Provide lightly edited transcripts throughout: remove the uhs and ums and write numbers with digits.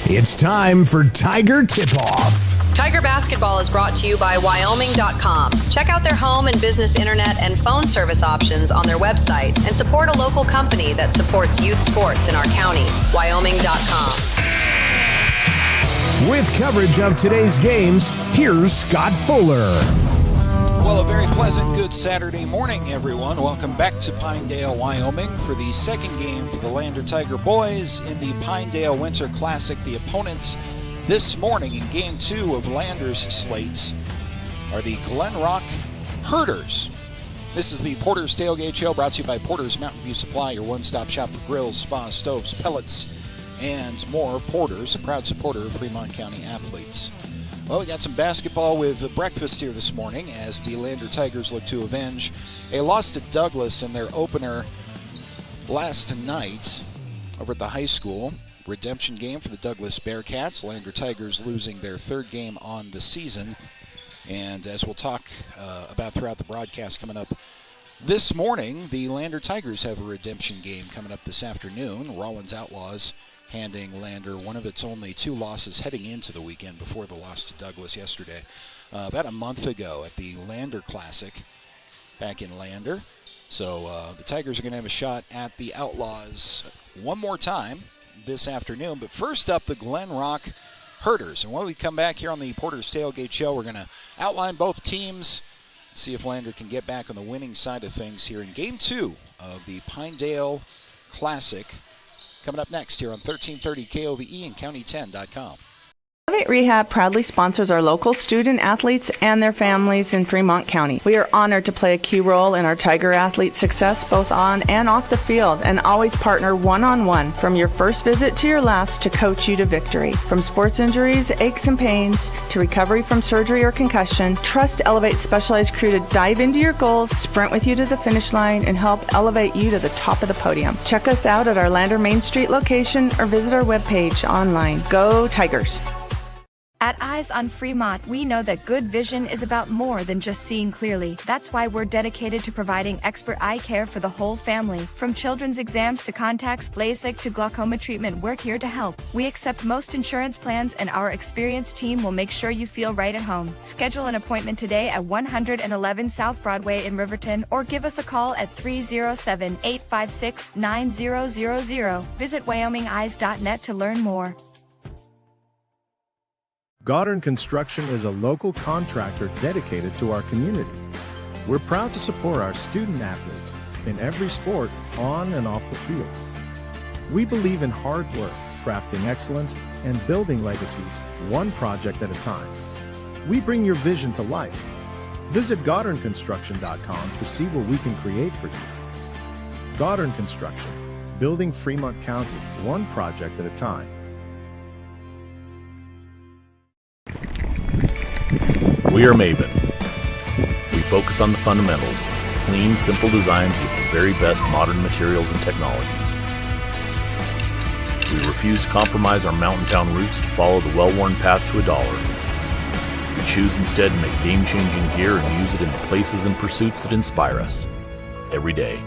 It's time for Tiger Tipoff. Tiger Basketball is brought to you by Wyoming.com. Check out their home and business internet and phone service options on their website and support a local company that supports youth sports in our county. Wyoming.com. With coverage of today's games, here's Scott Fuller. Well, a very pleasant, good Saturday morning, everyone. Welcome back to Pinedale, Wyoming for the second game for the Lander Tiger boys in the Pinedale Winter Classic. The opponents this morning in Game 2 of Lander's slate are the Glenrock Herders. This is the Porter's Tailgate Show, brought to you by Porter's Mountain View Supply, your one-stop shop for grills, spas, stoves, pellets, and more. Porter's, a proud supporter of Fremont County athletes. Well, we got some basketball with breakfast here this morning as the Lander Tigers look to avenge a loss to Douglas in their opener last night over at the high school. Redemption game for the Douglas Bearcats. Lander Tigers losing their third game on the season. And as we'll talk about throughout the broadcast coming up this morning, the Lander Tigers have a redemption game coming up this afternoon. Rollins Outlaws handing Lander one of its only two losses heading into the weekend before the loss to Douglas yesterday. About a month ago at the Lander Classic back in Lander. So the Tigers are going to have a shot at the Outlaws one more time this afternoon. But first up, the Glenrock Herders. And when we come back here on the Porter's Tailgate Show, we're going to outline both teams, see if Lander can get back on the winning side of things here in Game 2 of the Pinedale Classic. Coming up next here on 1330 KOVE and County10.com. Elevate Rehab proudly sponsors our local student athletes and their families in Fremont County. We are honored to play a key role in our Tiger athletes' success both on and off the field, and always partner one-on-one from your first visit to your last to coach you to victory. From sports injuries, aches and pains, to recovery from surgery or concussion, trust Elevate's specialized crew to dive into your goals, sprint with you to the finish line, and help elevate you to the top of the podium. Check us out at our Lander Main Street location or visit our webpage online. Go Tigers! At Eyes on Fremont, we know that good vision is about more than just seeing clearly. That's why we're dedicated to providing expert eye care for the whole family. From children's exams to contacts, LASIK to glaucoma treatment, we're here to help. We accept most insurance plans, and our experienced team will make sure you feel right at home. Schedule an appointment today at 111 South Broadway in Riverton, or give us a call at 307-856-9000. Visit WyomingEyes.net to learn more. Goddard Construction is a local contractor dedicated to our community. We're proud to support our student athletes in every sport, on and off the field. We believe in hard work, crafting excellence, and building legacies one project at a time. We bring your vision to life. Visit GoddardConstruction.com to see what we can create for you. Goddard Construction, building Fremont County one project at a time. We are Maven. We focus on the fundamentals, clean, simple designs with the very best modern materials and technologies. We refuse to compromise our mountain town roots to follow the well-worn path to $1. We choose instead to make game-changing gear and use it in the places and pursuits that inspire us every day.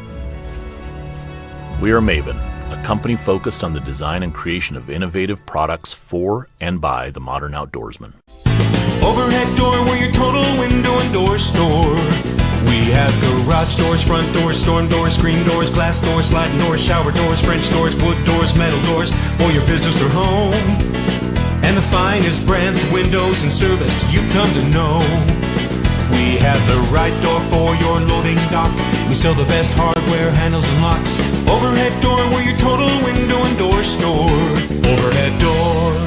We are Maven, a company focused on the design and creation of innovative products for and by the modern outdoorsman. Overhead door, we're your total window and door store. We have garage doors, front doors, storm doors, screen doors, glass doors, sliding doors, shower doors, French doors, wood doors, metal doors for your business or home. And the finest brands of windows and service you come to know. We have the right door for your loading dock. We sell the best hardware, handles, and locks. Overhead door, we're your total window and door store. Overhead door.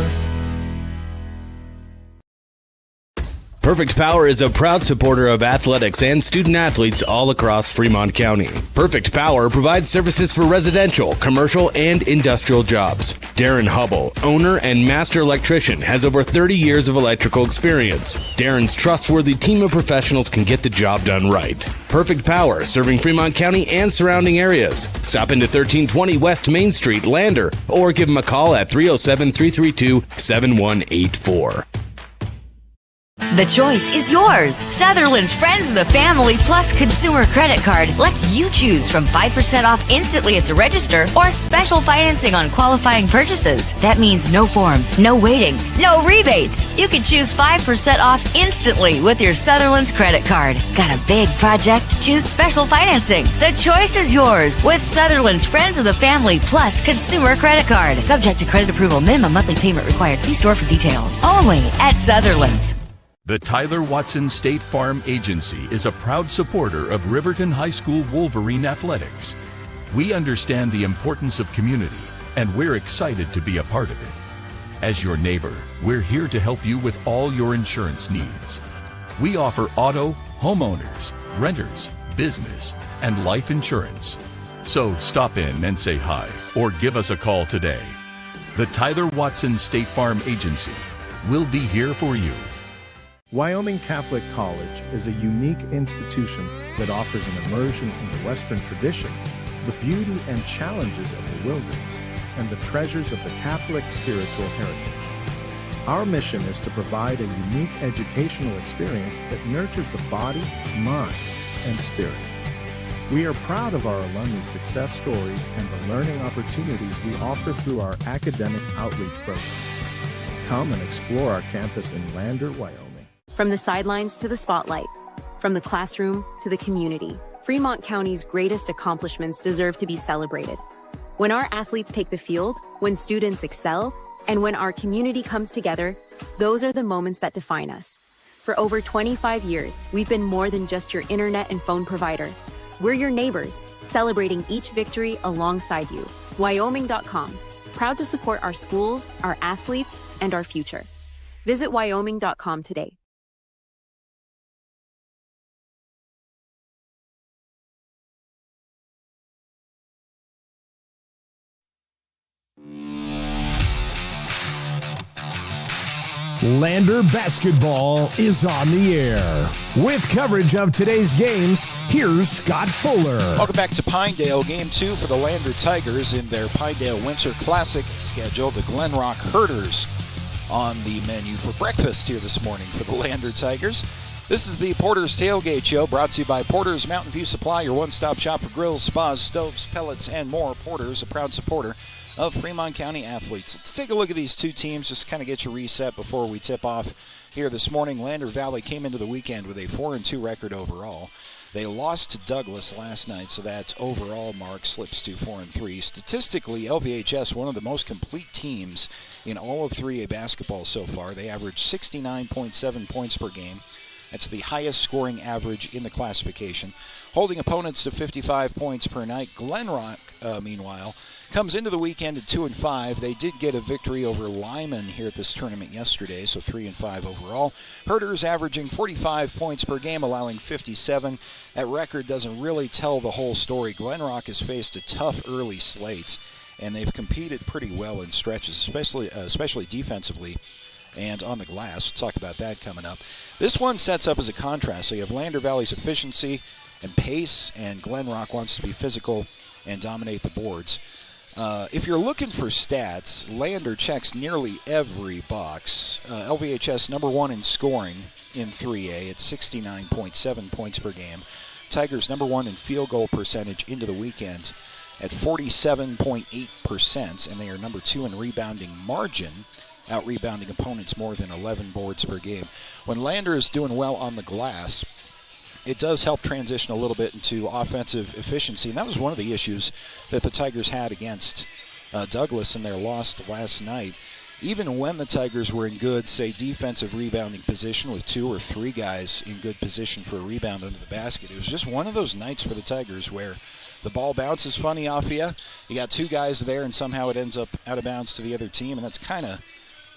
Perfect Power is a proud supporter of athletics and student athletes all across Fremont County. Perfect Power provides services for residential, commercial, and industrial jobs. Darren Hubble, owner and master electrician, has over 30 years of electrical experience. Darren's trustworthy team of professionals can get the job done right. Perfect Power, serving Fremont County and surrounding areas. Stop into 1320 West Main Street, Lander, or give them a call at 307-332-7184. The choice is yours. Sutherland's Friends of the Family Plus Consumer Credit Card lets you choose from 5% off instantly at the register or special financing on qualifying purchases. That means no forms, no waiting, no rebates. You can choose 5% off instantly with your Sutherland's credit card. Got a big project? Choose special financing. The choice is yours with Sutherland's Friends of the Family Plus Consumer Credit Card. Subject to credit approval. Minimum monthly payment required. See store for details. Only at Sutherland's. The Tyler Watson State Farm Agency is a proud supporter of Riverton High School Wolverine Athletics. We understand the importance of community, and we're excited to be a part of it. As your neighbor, we're here to help you with all your insurance needs. We offer auto, homeowners, renters, business, and life insurance. So stop in and say hi, or give us a call today. The Tyler Watson State Farm Agency will be here for you. Wyoming Catholic College is a unique institution that offers an immersion in the Western tradition, the beauty and challenges of the wilderness, and the treasures of the Catholic spiritual heritage. Our mission is to provide a unique educational experience that nurtures the body, mind, and spirit. We are proud of our alumni success stories and the learning opportunities we offer through our academic outreach programs. Come and explore our campus in Lander, Wyoming. From the sidelines to the spotlight, from the classroom to the community, Fremont County's greatest accomplishments deserve to be celebrated. When our athletes take the field, when students excel, and when our community comes together, those are the moments that define us. For over 25 years, we've been more than just your internet and phone provider. We're your neighbors, celebrating each victory alongside you. Wyoming.com, proud to support our schools, our athletes, and our future. Visit Wyoming.com today. Lander basketball is on the air. With coverage of today's games, here's Scott Fuller. Welcome back to Pinedale. Game 2 for the Lander Tigers in their Pinedale Winter Classic schedule. The Glenrock Herders on the menu for breakfast here this morning for the Lander Tigers. This is the Porter's Tailgate Show, brought to you by Porter's Mountain View Supply, your one-stop shop for grills, spas, stoves, pellets, and more. Porter's, a proud supporter of Fremont County athletes. Let's take a look at these two teams, just kind of get your reset before we tip off here this morning. Lander Valley came into the weekend with a 4-2 record overall. They lost to Douglas last night, so that overall mark slips to 4-3. Statistically, LVHS, one of the most complete teams in all of 3A basketball so far. They average 69.7 points per game. That's the highest scoring average in the classification, holding opponents to 55 points per night. Glenrock, meanwhile, comes into the weekend at 2-5. They did get a victory over Lyman here at this tournament yesterday, so 3-5 overall. Herders averaging 45 points per game, allowing 57. That record doesn't really tell the whole story. Glenrock has faced a tough early slate, and they've competed pretty well in stretches, especially defensively and on the glass. We'll talk about that coming up. This one sets up as a contrast. So you have Lander Valley's efficiency and pace, and Glenrock wants to be physical and dominate the boards. If you're looking for stats, Lander checks nearly every box. LVHS number 1 in scoring in 3A at 69.7 points per game. Tigers number 1 in field goal percentage into the weekend at 47.8%, and they are number 2 in rebounding margin, out-rebounding opponents more than 11 boards per game. When Lander is doing well on the glass, it does help transition a little bit into offensive efficiency, and that was one of the issues that the Tigers had against Douglas in their loss last night. Even when the Tigers were in good, say, defensive rebounding position with 2 or 3 guys in good position for a rebound under the basket, it was just one of those nights for the Tigers where the ball bounces funny off you. You got 2 guys there, and somehow it ends up out of bounds to the other team, and that's kind of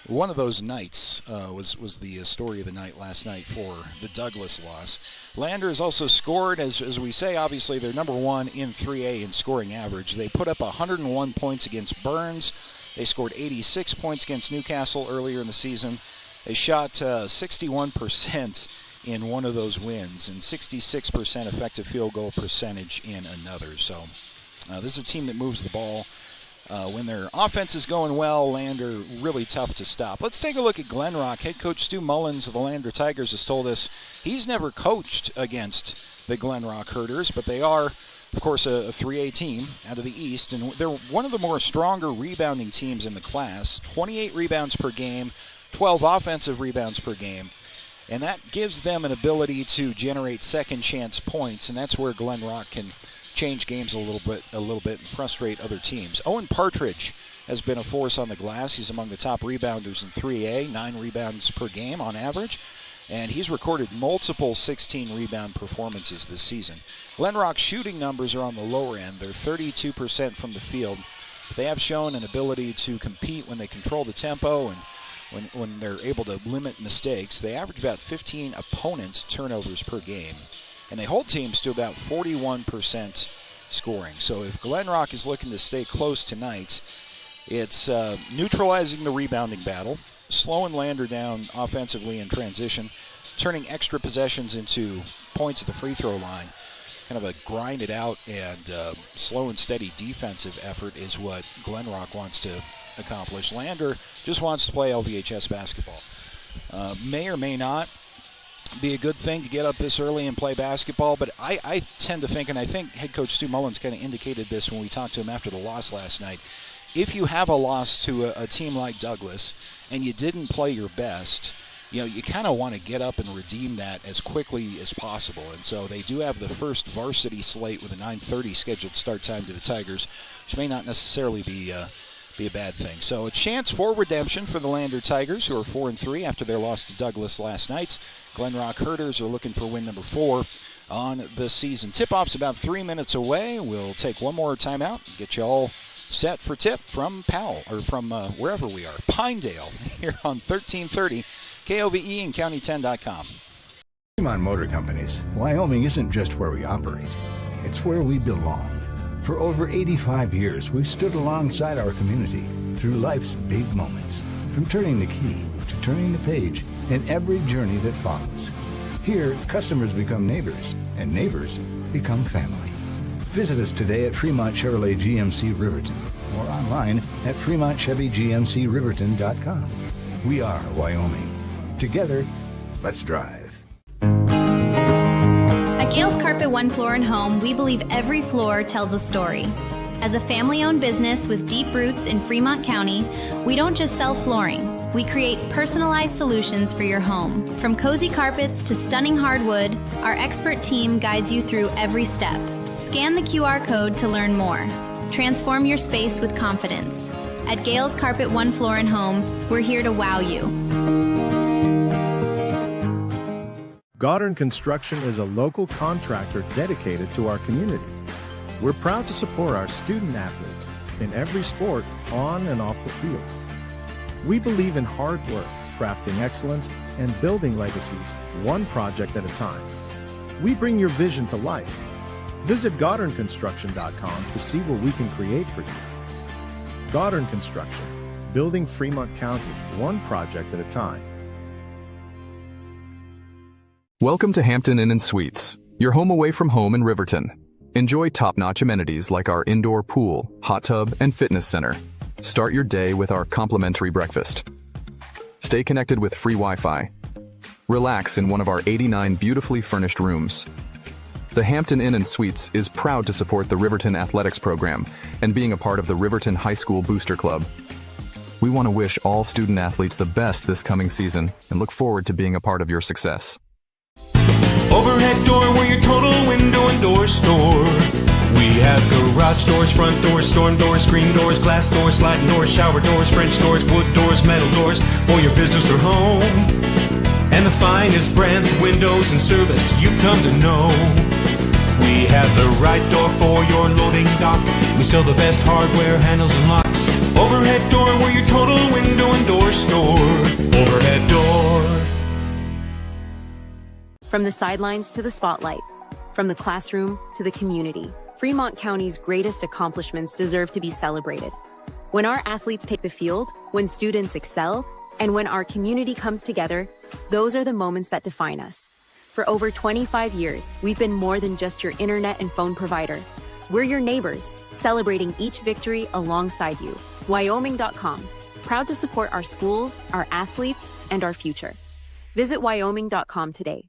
one of those nights. Was the story of the night last night for the Douglas loss. Lander has also scored, as we say, obviously they're number 1 in 3A in scoring average. They put up 101 points against Burns. They scored 86 points against Newcastle earlier in the season. They shot 61% in one of those wins and 66% effective field goal percentage in another. So this is a team that moves the ball. When their offense is going well, Lander really tough to stop. Let's take a look at Glenrock. Head coach Stu Mullins of the Lander Tigers has told us he's never coached against the Glenrock Herders, but they are, of course, a 3A team out of the East, and they're one of the more stronger rebounding teams in the class. 28 rebounds per game, 12 offensive rebounds per game, and that gives them an ability to generate second chance points, and that's where Glenrock can change games a little bit and frustrate other teams. Owen Partridge has been a force on the glass. He's among the top rebounders in 3A, 9 rebounds per game on average, and he's recorded multiple 16 rebound performances this season. Glenrock's shooting numbers are on the lower end. They're 32% from the field. They have shown an ability to compete when they control the tempo and when they're able to limit mistakes. They average about 15 opponent turnovers per game, and they hold teams to about 41% scoring. So if Glenrock is looking to stay close tonight, it's neutralizing the rebounding battle, slowing Lander down offensively in transition, turning extra possessions into points at the free throw line. Kind of a grind it out and slow and steady defensive effort is what Glenrock wants to accomplish. Lander just wants to play LVHS basketball. May or may not be a good thing to get up this early and play basketball, but I tend to think, and I think head coach Stu Mullins kind of indicated this when we talked to him after the loss last night, if you have a loss to a team like Douglas and you didn't play your best, you kind of want to get up and redeem that as quickly as possible. And so they do have the first varsity slate with a 9:30 scheduled start time to the Tigers, which may not necessarily be a bad thing. So a chance for redemption for the Lander Tigers, who are 4-3 after their loss to Douglas last night. Glenrock Herders are looking for win number 4 on the season. Tip-off's about 3 minutes away. We'll take one more timeout and get you all set for tip from Powell, or from wherever we are, Pinedale, here on 1330 KOVE and County10.com. Fremont Motor Companies, Wyoming isn't just where we operate, it's where we belong. For over 85 years, we've stood alongside our community through life's big moments, from turning the key to turning the page in every journey that follows. Here, customers become neighbors, and neighbors become family. Visit us today at Fremont Chevrolet GMC Riverton or online at FremontChevyGMCRiverton.com. We are Wyoming. Together, let's drive. At Gales Carpet One Floor and Home, we believe every floor tells a story. As a family-owned business with deep roots in Fremont County, we don't just sell flooring. We create personalized solutions for your home. From cozy carpets to stunning hardwood, our expert team guides you through every step. Scan the QR code to learn more. Transform your space with confidence. At Gales Carpet One Floor and Home, we're here to wow you. Goddard Construction is a local contractor dedicated to our community. We're proud to support our student athletes in every sport on and off the field. We believe in hard work, crafting excellence, and building legacies, one project at a time. We bring your vision to life. Visit GoddardConstruction.com to see what we can create for you. Goddard Construction, building Fremont County, one project at a time. Welcome to Hampton Inn & Suites, your home away from home in Riverton. Enjoy top-notch amenities like our indoor pool, hot tub, and fitness center. Start your day with our complimentary breakfast. Stay connected with free Wi-Fi. Relax in one of our 89 beautifully furnished rooms. The Hampton Inn & Suites is proud to support the Riverton Athletics program and being a part of the Riverton High School Booster Club. We want to wish all student athletes the best this coming season and look forward to being a part of your success. Overhead door, we're your total window and door store. We have garage doors, front doors, storm doors, screen doors, glass doors, sliding doors, shower doors, French doors, wood doors, metal doors for your business or home. And the finest brands of windows and service you come to know. We have the right door for your loading dock. We sell the best hardware, handles, and locks. Overhead door, we're your total window and door store. Overhead door. From the sidelines to the spotlight, from the classroom to the community, Fremont County's greatest accomplishments deserve to be celebrated. When our athletes take the field, when students excel, and when our community comes together, those are the moments that define us. For over 25 years, we've been more than just your internet and phone provider. We're your neighbors, celebrating each victory alongside you. Wyoming.com, proud to support our schools, our athletes, and our future. Visit Wyoming.com today.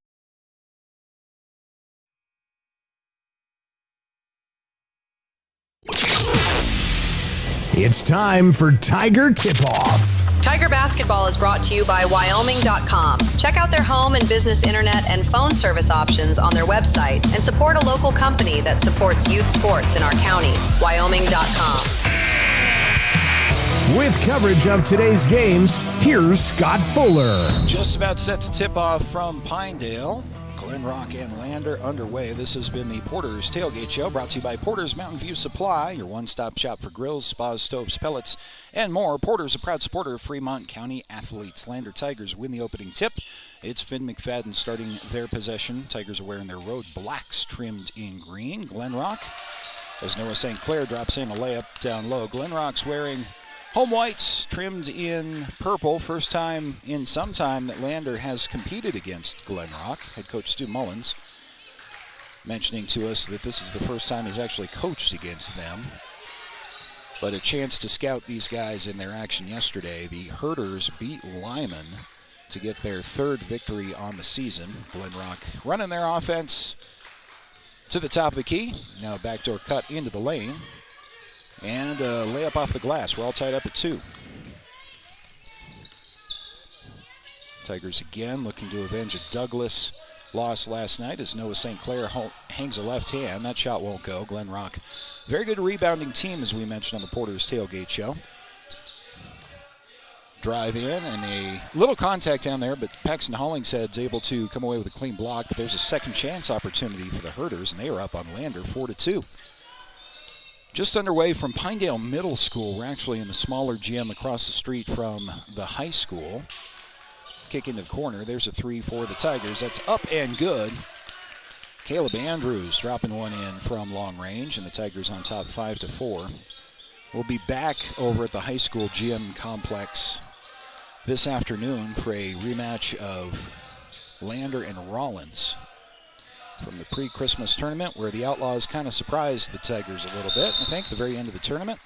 It's time for Tiger Tipoff. Tiger Basketball is brought to you by Wyoming.com. Check out their home and business internet and phone service options on their website and support a local company that supports youth sports in our county. Wyoming.com. With coverage of today's games, here's Scott Fuller. Just about set to tip off from Pinedale. Glenrock and Lander underway. This has been the Porter's Tailgate Show, brought to you by Porter's Mountain View Supply, your one-stop shop for grills, spas, stoves, pellets, and more. Porter's a proud supporter of Fremont County athletes. Lander Tigers win the opening tip. It's Finn McFadden starting their possession. Tigers are wearing their road blacks trimmed in green. Glenrock, as Noah St. Clair drops in a layup down low. Glenrock's wearing home whites trimmed in purple. First time in some time that Lander has competed against Glenrock. Head coach Stu Mullins mentioning to us that this is the first time he's actually coached against them. But a chance to scout these guys in their action yesterday. The Herders beat Lyman to get their third victory on the season. Glenrock running their offense to the top of the key. Now a backdoor cut into the lane. And a layup off the glass. We're all tied up at 2. Tigers again looking to avenge a Douglas loss last night as Noah St. Clair hangs a left hand. That shot won't go. Glenrock, very good rebounding team, as we mentioned on the Porter's Tailgate Show. Drive in and a little contact down there, but Paxton Hollingshead's able to come away with a clean block. But there's a second chance opportunity for the Herders, and they are up on Lander 4-2. Just underway from Pinedale Middle School. We're actually in the smaller gym across the street from the high school. Kick into the corner. There's a 3 for the Tigers. That's up and good. Caleb Andrews dropping one in from long range, and the Tigers on top 5-4. We'll be back over at the high school gym complex this afternoon for a rematch of Lander and Rollins from the pre-Christmas tournament, where the Outlaws kind of surprised the Tigers a little bit, I think, the very end of the tournament.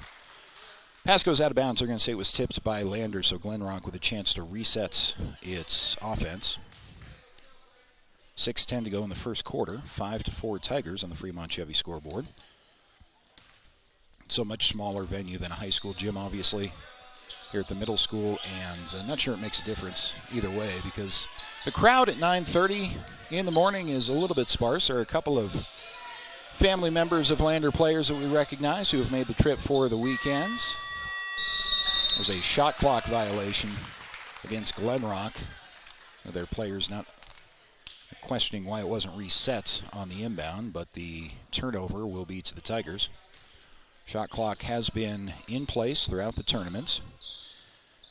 Pass goes out of bounds. They're going to say it was tipped by Lander, so Glenrock with a chance to reset its offense. 6:10 to go in the first quarter. 5-4 Tigers on the Fremont Chevy scoreboard. So much smaller venue than a high school gym, obviously, here at the middle school, and I'm not sure it makes a difference either way, because the crowd at 9:30 in the morning is a little bit sparse. There are a couple of family members of Lander players that we recognize who have made the trip for the weekends. There's a shot clock violation against Glenrock. Their players not questioning why it wasn't reset on the inbound, but the turnover will be to the Tigers. Shot clock has been in place throughout the tournament.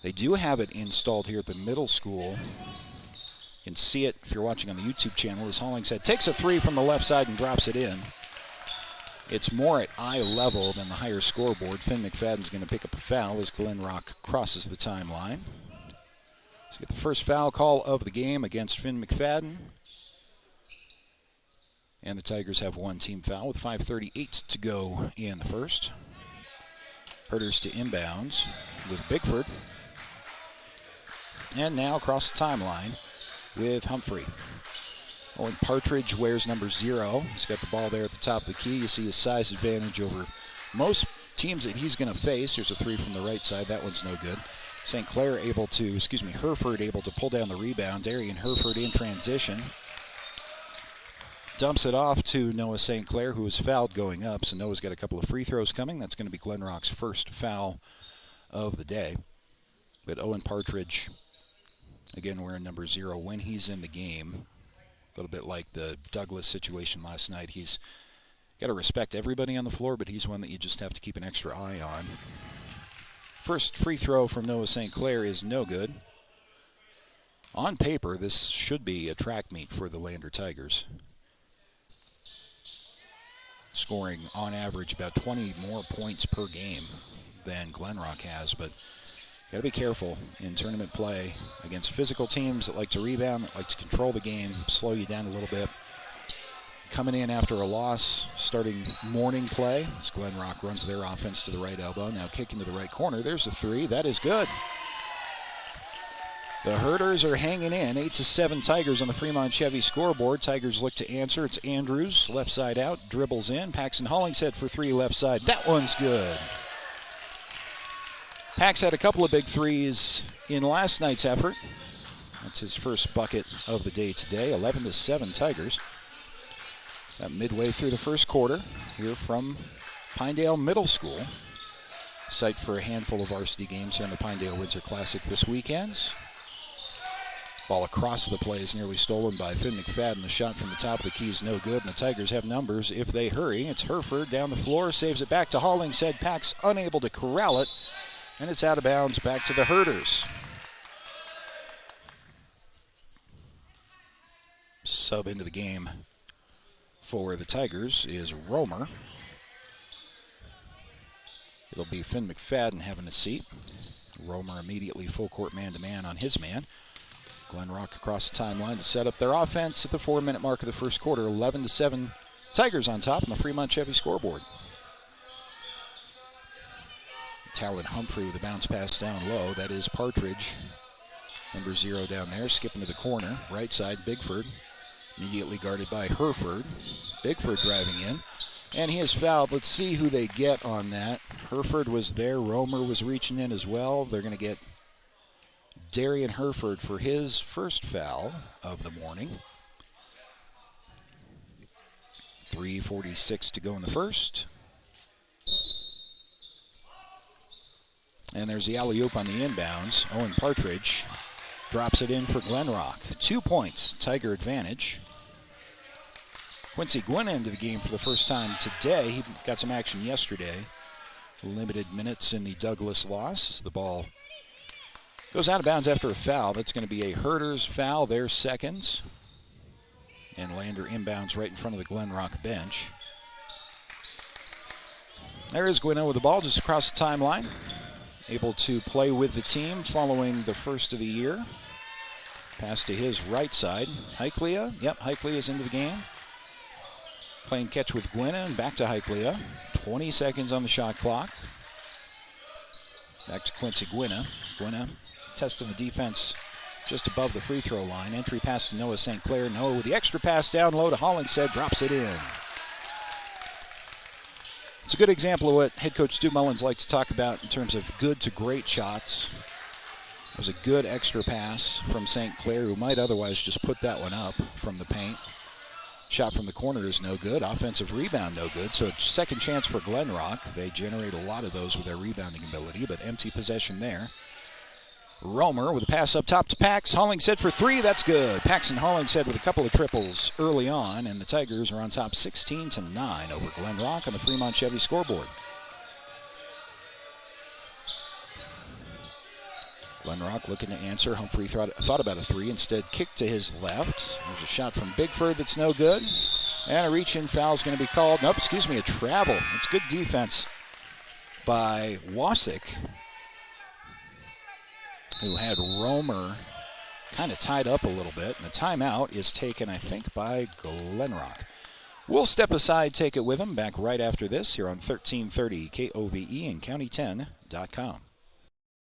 They do have it installed here at the middle school. You can see it if you're watching on the YouTube channel as Hollingshead takes a 3 from the left side and drops it in. It's more at eye level than the higher scoreboard. Finn McFadden's going to pick up a foul as Glenrock crosses the timeline. Let's get the first foul call of the game against Finn McFadden. And the Tigers have one team foul with 5:38 to go in the first. Herders to inbounds with Bickford. And now across the timeline with Humphrey. Owen Partridge wears number 0. He's got the ball there at the top of the key. You see his size advantage over most teams that he's going to face. Here's a 3 from the right side. That one's no good. St. Clair Hereford able to pull down the rebound. Darian Hereford in transition. Dumps it off to Noah St. Clair, who was fouled going up. So Noah's got a couple of free throws coming. That's going to be Glenrock's first foul of the day. But Owen Partridge, again, wearing number 0 when he's in the game. A little bit like the Douglas situation last night. He's got to respect everybody on the floor, but he's one that you just have to keep an extra eye on. First free throw from Noah St. Clair is no good. On paper, this should be a track meet for the Lander Tigers. Scoring on average about 20 more points per game than Glenrock has, but got to be careful in tournament play against physical teams that like to rebound, that like to control the game, slow you down a little bit. coming in after a loss, starting morning play. As Glenrock runs their offense to the right elbow. Now kicking to the right corner. There's a three. That is good. The Herders are hanging in. 8-7 Tigers on the Fremont Chevy scoreboard. Tigers look to answer. It's Andrews, left side out, dribbles in. Paxton Hollingshead for three, left side. That one's good. Pax had a couple of big threes in last night's effort. That's his first bucket of the day today. 11-7 Tigers. Midway through the first quarter here from Pinedale Middle School. Site for a handful of varsity games here in the Pinedale Winter Classic this weekend. Ball across the play is nearly stolen by Finn McFadden. The shot from the top of the key is no good, and the Tigers have numbers if they hurry. It's Hereford down the floor, saves it back to Hollingshead. Pax unable to corral it, and it's out of bounds back to the Herders. Sub into the game for the Tigers is Romer. It'll be Finn McFadden having a seat. Romer immediately full court man-to-man on his man. Glenrock across the timeline to set up their offense at the 4-minute mark of the first quarter. 11-7 Tigers on top on the Fremont Chevy scoreboard. Talon Humphrey with a bounce pass down low. That is Partridge. Number 0 down there, skipping to the corner. Right side, Bigford. Immediately guarded by Hereford. Bigford driving in. And he is fouled. Let's see who they get on that. Hereford was there. Romer was reaching in as well. They're going to get Darian Hereford for his first foul of the morning. 3:46 to go in the first. And there's the alley-oop on the inbounds. Owen Partridge drops it in for Glenrock. 2 points, Tiger advantage. Quincy Gwynn into the game for the first time today. He got some action yesterday. Limited minutes in the Douglas loss. The ball goes out of bounds after a foul. That's going to be a Herders foul, their second. And Lander inbounds right in front of the Glenrock bench. There is Gwynn with the ball just across the timeline. Able to play with the team following the first of the year. Pass to his right side. Heiklea. Yep, Heiklea is into the game. Playing catch with Gwynna and back to Heiklea. 20 seconds on the shot clock. Back to Quincy Gwynna. Gwynna testing the defense just above the free throw line. Entry pass to Noah St. Clair. Noah with the extra pass down low to Hollingshead. Drops it in. It's a good example of what head coach Stu Mullins likes to talk about in terms of good to great shots. It was a good extra pass from St. Clair, who might otherwise just put that one up from the paint. Shot from the corner is no good. Offensive rebound no good. So it's second chance for Glenrock. They generate a lot of those with their rebounding ability, but empty possession there. Romer with a pass up top to Pax. Hollingshead for three. That's good. Paxton Hollingshead with a couple of triples early on, and the Tigers are on top 16-9 over Glenrock on the Fremont Chevy scoreboard. Glenrock looking to answer. Humphrey thought about a three, instead kicked to his left. There's a shot from Bigford that's no good. And a reach-in foul is going to be called. Nope, excuse me, a travel. It's good defense by Wasik, who had Romer kind of tied up a little bit. And the timeout is taken, I think, by Glenrock. We'll step aside, take it with them. Back right after this here on 1330 KOVE and County10.com.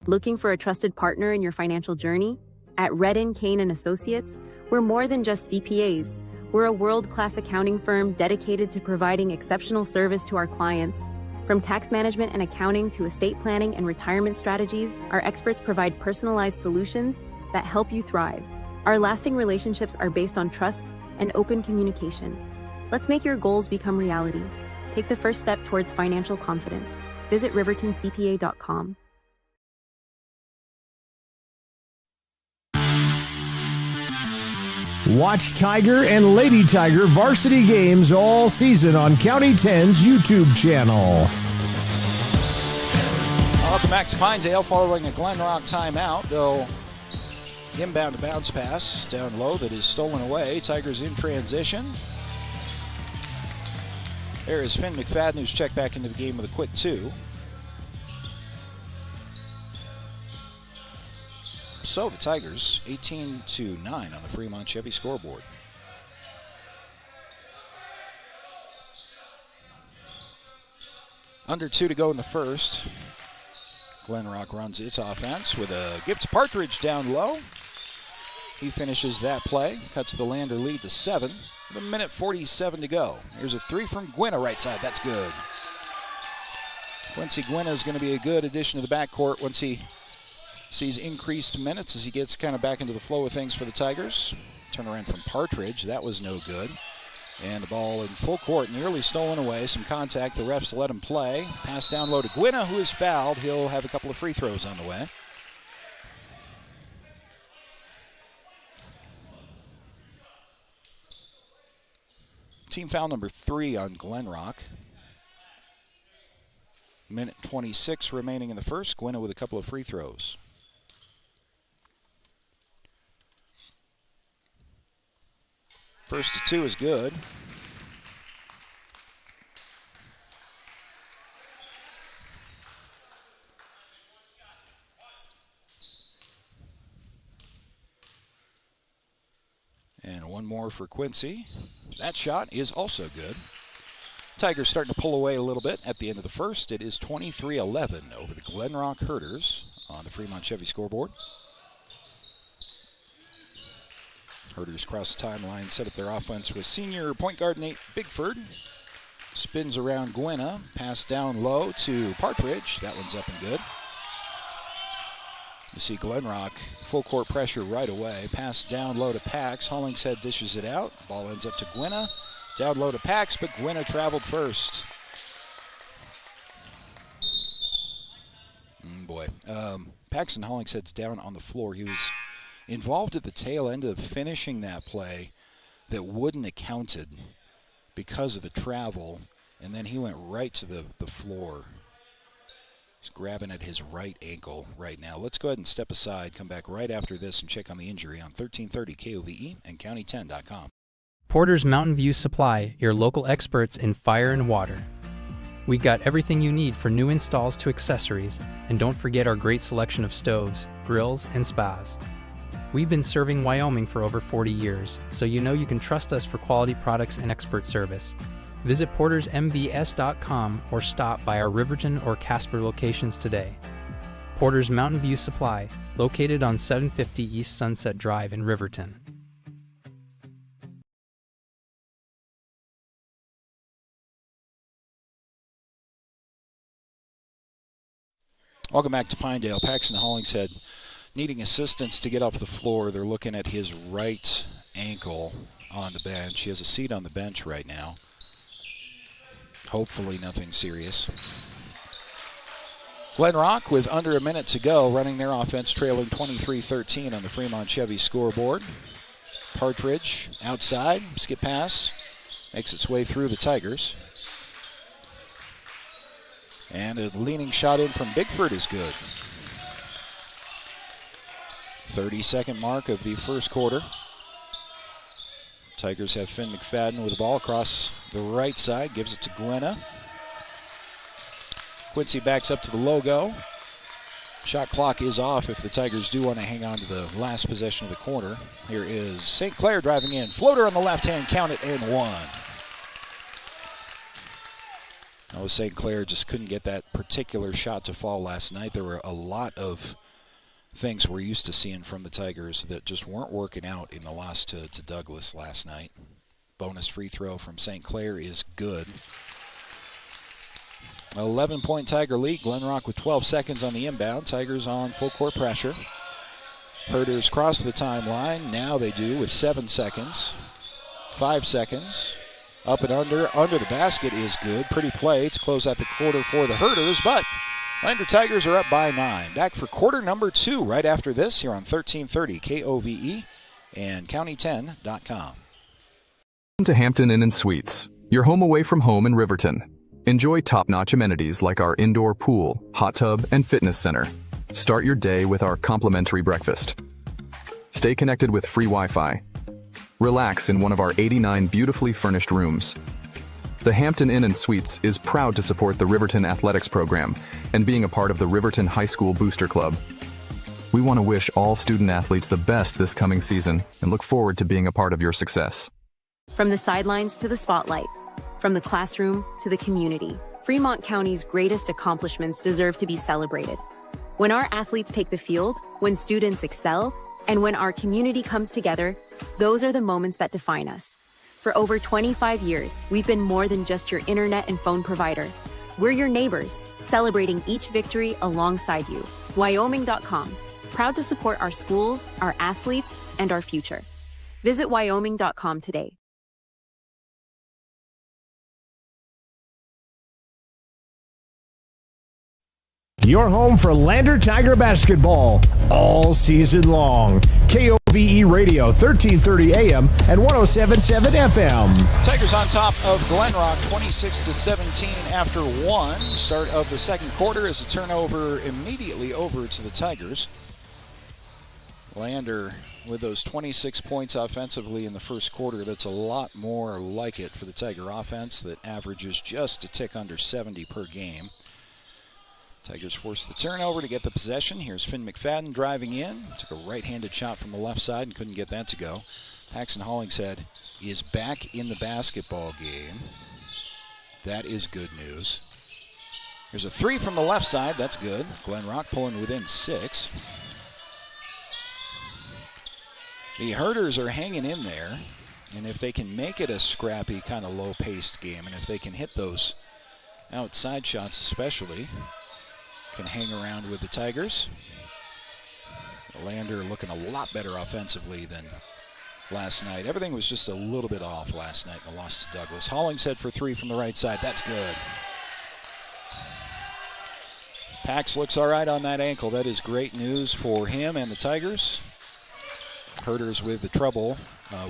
Looking for a trusted partner in your financial journey? At Redden, Kane & Associates, we're more than just CPAs. We're a world-class accounting firm dedicated to providing exceptional service to our clients. From tax management and accounting to estate planning and retirement strategies, our experts provide personalized solutions that help you thrive. Our lasting relationships are based on trust and open communication. Let's make your goals become reality. Take the first step towards financial confidence. Visit rivertoncpa.com. Watch Tiger and Lady Tiger varsity games all season on County 10's YouTube channel. Welcome back to Pinedale following a Glenrock timeout. They'll inbound a bounce pass down low that is stolen away. Tigers in transition. There is Finn McFadden, who's checked back into the game with a quick two. So the Tigers 18-9 on the Fremont Chevy scoreboard. Under 2 to go in the first. Glenrock runs its offense with a give to Partridge down low. He finishes that play, cuts the Lander lead to 7. With 1:47 to go. Here's a 3 from Gwynna right side. That's good. Quincy Gwynna is going to be a good addition to the backcourt once he sees increased minutes as he gets kind of back into the flow of things for the Tigers. Turnaround from Partridge. That was no good. And the ball in full court, nearly stolen away. Some contact. The refs let him play. Pass down low to Gwynna, who is fouled. He'll have a couple of free throws on the way. Team foul number 3 on Glenrock. 1:26 remaining in the first. Gwynna with a couple of free throws. First to 2 is good. And one more for Quincy. That shot is also good. Tigers starting to pull away a little bit at the end of the first. It is 23-11 over the Glenrock Herders on the Fremont Chevy scoreboard. Herders cross the timeline, set up their offense with senior point guard Nate Bigford. Spins around Gwynna, pass down low to Partridge. That one's up and good. You see Glenrock, full court pressure right away. Pass down low to Pax. Hollingshead dishes it out. Ball ends up to Gwynna. Down low to Pax, but Gwynna traveled first. Paxton Hollingshead's down on the floor. He was involved at the tail end of finishing that play that wouldn't have counted because of the travel, and then he went right to the floor. He's grabbing at his right ankle right now. Let's go ahead and step aside, come back right after this and check on the injury on 1330 KOVE and County10.com. Porter's Mountain View Supply, your local experts in fire and water. We got everything you need for new installs to accessories, and don't forget our great selection of stoves, grills, and spas. We've been serving Wyoming for over 40 years, so you know you can trust us for quality products and expert service. Visit portersmbs.com or stop by our Riverton or Casper locations today. Porter's Mountain View Supply, located on 750 East Sunset Drive in Riverton. Welcome back to Pinedale. Paxton Hollingshead needing assistance to get off the floor. They're looking at his right ankle on the bench. He has a seat on the bench right now. Hopefully nothing serious. Glenrock with under a minute to go, running their offense, trailing 23-13 on the Fremont Chevy scoreboard. Partridge outside, skip pass, makes its way through the Tigers. And a leaning shot in from Bigford is good. 30-second mark of the first quarter. Tigers have Finn McFadden with the ball across the right side, gives it to Gwynna. Quincy backs up to the logo. Shot clock is off if the Tigers do want to hang on to the last possession of the quarter. Here is St. Clair driving in. Floater on the left hand, count it, and one. St. Clair just couldn't get that particular shot to fall last night. There were a lot of things we're used to seeing from the Tigers that just weren't working out in the loss to Douglas last night. Bonus free throw from St. Clair is good. 11-point Tiger lead. Glenrock with 12 seconds on the inbound. Tigers on full court pressure. Herders cross the timeline. Now they do with 7 seconds. 5 seconds. Up and under the basket is good. Pretty play to close out the quarter for the Herders, but Lander Tigers are up by 9. Back for quarter number 2 right after this here on 1330 KOVE and County10.com. Welcome to Hampton Inn & Suites, your home away from home in Riverton. Enjoy top-notch amenities like our indoor pool, hot tub, and fitness center. Start your day with our complimentary breakfast. Stay connected with free Wi-Fi. Relax in one of our 89 beautifully furnished rooms. The Hampton Inn & Suites is proud to support the Riverton Athletics program and being a part of the Riverton High School Booster Club. We want to wish all student athletes the best this coming season and look forward to being a part of your success. From the sidelines to the spotlight, from the classroom to the community, Fremont County's greatest accomplishments deserve to be celebrated. When our athletes take the field, when students excel, and when our community comes together, those are the moments that define us. For over 25 years, we've been more than just your internet and phone provider. We're your neighbors, celebrating each victory alongside you. Wyoming.com, proud to support our schools, our athletes, and our future. Visit Wyoming.com today. Your home for Lander Tiger basketball all season long. KOVE Radio, 1330 AM and 107.7 FM. Tigers on top of Glenrock, 26-17 after one. Start of the second quarter is a turnover immediately over to the Tigers. Lander with those 26 points offensively in the first quarter. That's a lot more like it for the Tiger offense that averages just a tick under 70 per game. Tigers force the turnover to get the possession. Here's Finn McFadden driving in. Took a right-handed shot from the left side and couldn't get that to go. Paxton Hollingshead is back in the basketball game. That is good news. Here's a three from the left side. That's good. Glenrock pulling within 6. The Herders are hanging in there, and if they can make it a scrappy, kind of low-paced game, and if they can hit those outside shots especially, can hang around with the Tigers. Lander looking a lot better offensively than last night. Everything was just a little bit off last night in the loss to Douglas. Hollingshead for 3 from the right side. That's good. Pax looks all right on that ankle. That is great news for him and the Tigers. Herders with the trouble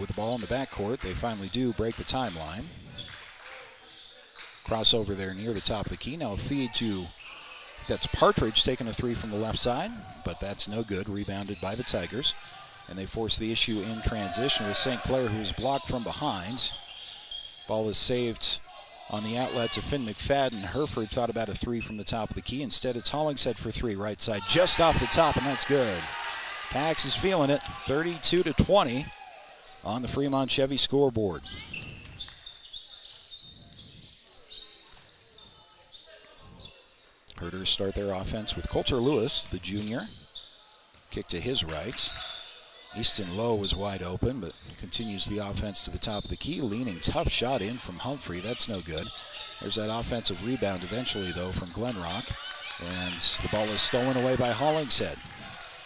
with the ball in the backcourt. They finally do break the timeline. Crossover there near the top of the key. Now a feed to, that's Partridge taking a 3 from the left side, but that's no good. Rebounded by the Tigers. And they force the issue in transition with St. Clair, who's blocked from behind. Ball is saved on the outlet to Finn McFadden. Hereford thought about a 3 from the top of the key. Instead, it's Hollingshead for 3, right side, just off the top, and that's good. Pax is feeling it, 32-20 on the Fremont Chevy scoreboard. Herders start their offense with Coulter Lewis, the junior. Kick to his right. Easton Lowe was wide open, but continues the offense to the top of the key. Leaning, tough shot in from Humphrey. That's no good. There's that offensive rebound eventually, though, from Glenrock. And the ball is stolen away by Hollingshead.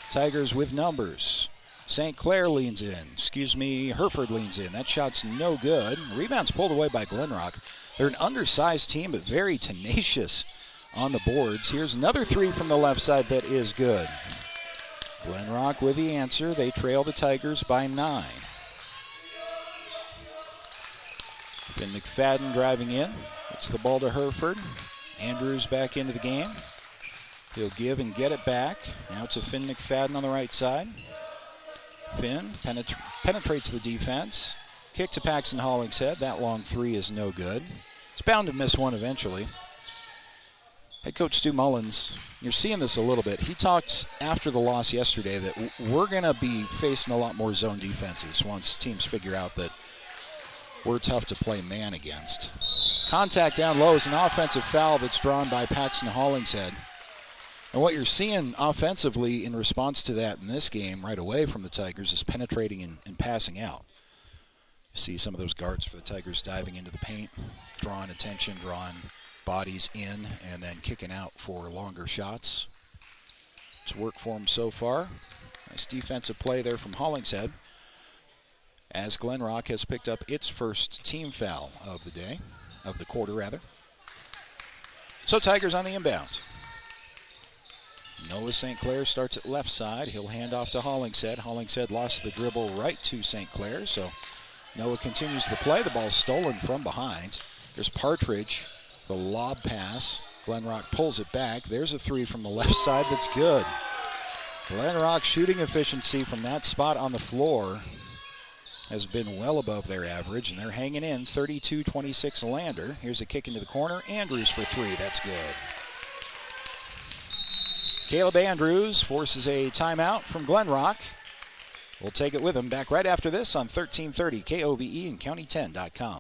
Tigers with numbers. St. Clair leans in. Hereford leans in. That shot's no good. Rebound's pulled away by Glenrock. They're an undersized team, but very tenacious on the boards. Here's another 3 from the left side that is good. Glenrock with the answer. They trail the Tigers by 9. Finn McFadden driving in. It's the ball to Hereford. Andrews back into the game. He'll give and get it back. Now to Finn McFadden on the right side. Finn penetrates the defense. Kick to Paxton Hollingshead. That long 3 is no good. It's bound to miss one eventually. Head coach Stu Mullins, you're seeing this a little bit. He talked after the loss yesterday that we're going to be facing a lot more zone defenses once teams figure out that we're tough to play man against. Contact down low is an offensive foul that's drawn by Paxton Hollingshead. And what you're seeing offensively in response to that in this game right away from the Tigers is penetrating and passing out. You see some of those guards for the Tigers diving into the paint, drawing attention, drawing bodies in, and then kicking out for longer shots. It's worked for him so far. Nice defensive play there from Hollingshead, as Glenrock has picked up its first team foul of the day, of the quarter rather. So Tigers on the inbound. Noah St. Clair starts at left side. He'll hand off to Hollingshead. Hollingshead lost the dribble right to St. Clair, so Noah continues the play. The ball's stolen from behind. There's Partridge. The lob pass. Glenrock pulls it back. There's a 3 from the left side that's good. Glenrock shooting efficiency from that spot on the floor has been well above their average, and they're hanging in 32-26 Lander. Here's a kick into the corner. Andrews for 3. That's good. Caleb Andrews forces a timeout from Glenrock. We'll take it with him back right after this on 1330 KOVE and County10.com.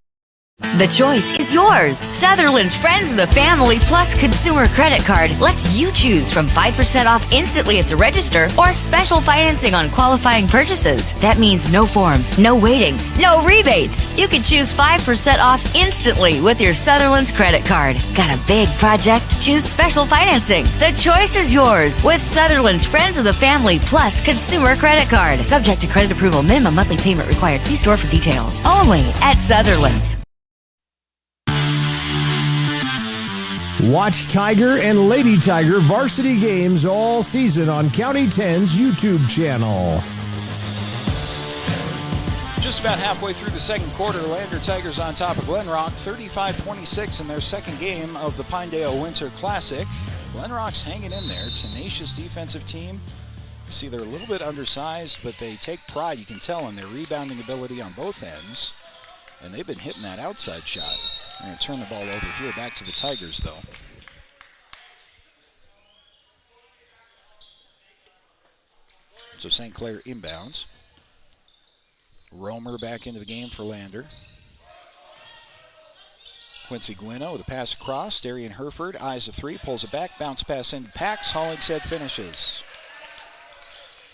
The choice is yours. Sutherland's Friends of the Family Plus Consumer Credit Card lets you choose from 5% off instantly at the register or special financing on qualifying purchases. That means no forms, no waiting, no rebates. You can choose 5% off instantly with your Sutherland's credit card. Got a big project? Choose special financing. The choice is yours with Sutherland's Friends of the Family Plus Consumer Credit Card. Subject to credit approval. Minimum monthly payment required. See store for details. Only at Sutherland's. Watch Tiger and Lady Tiger varsity games all season on County 10's YouTube channel. Just about halfway through the second quarter, Lander Tigers on top of Glenrock, 35-26 in their second game of the Pinedale Winter Classic. Glenrock's hanging in there, tenacious defensive team. You see they're a little bit undersized, but they take pride, you can tell, in their rebounding ability on both ends. And they've been hitting that outside shot. They're going to turn the ball over here, back to the Tigers, though. So St. Clair inbounds. Romer back into the game for Lander. Quincy Guino with a pass across. Darian Herford eyes a three, pulls it back, bounce pass into Pax. Hollingshead finishes.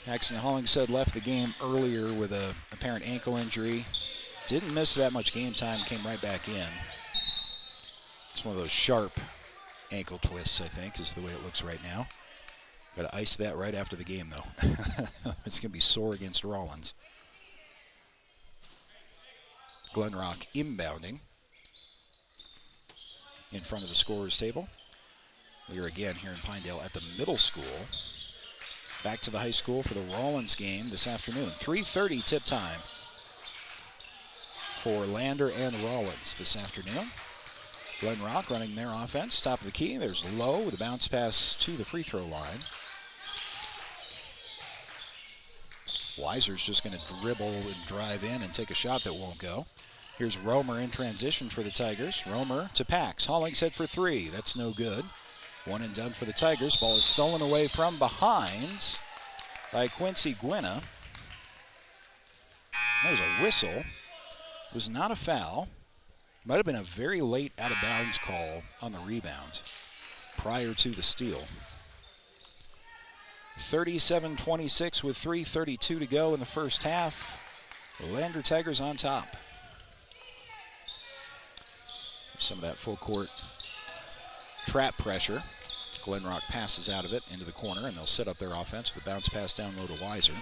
Paxton Hollingshead left the game earlier with an apparent ankle injury. Didn't miss that much game time, came right back in. It's one of those sharp ankle twists, I think, is the way it looks right now. Got to ice that right after the game, though. It's going to be sore against Rollins. Glenrock inbounding in front of the scorer's table. We are again here in Pinedale at the middle school. Back to the high school for the Rollins game this afternoon. 3:30 tip time for Lander and Rollins this afternoon. Glenrock running their offense. Top of the key. There's Lowe with a bounce pass to the free throw line. Weiser's just going to dribble and drive in and take a shot that won't go. Here's Romer in transition for the Tigers. Romer to Pax. Hollingshead for three. That's no good. One and done for the Tigers. Ball is stolen away from behind by Quincy Guina. There's a whistle. It was not a foul. Might have been a very late out-of-bounds call on the rebound prior to the steal. 37-26 with 3:32 to go in the first half. The Lander Tigers on top. Some of that full court trap pressure. Glenrock passes out of it into the corner, and they'll set up their offense with a bounce pass down low to Weiser.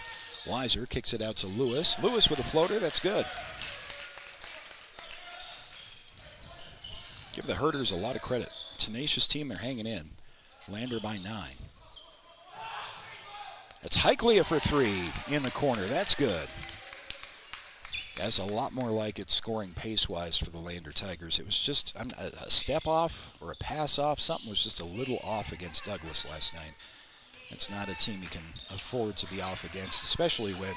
Weiser kicks it out to Lewis. Lewis with a floater, that's good. Give the Herders a lot of credit. Tenacious team, they're hanging in. Lander by 9. That's Heichlia for three in the corner. That's good. That's a lot more like it scoring pace-wise for the Lander Tigers. It was just a step off or a pass off. Something was just a little off against Douglas last night. It's not a team you can afford to be off against, especially when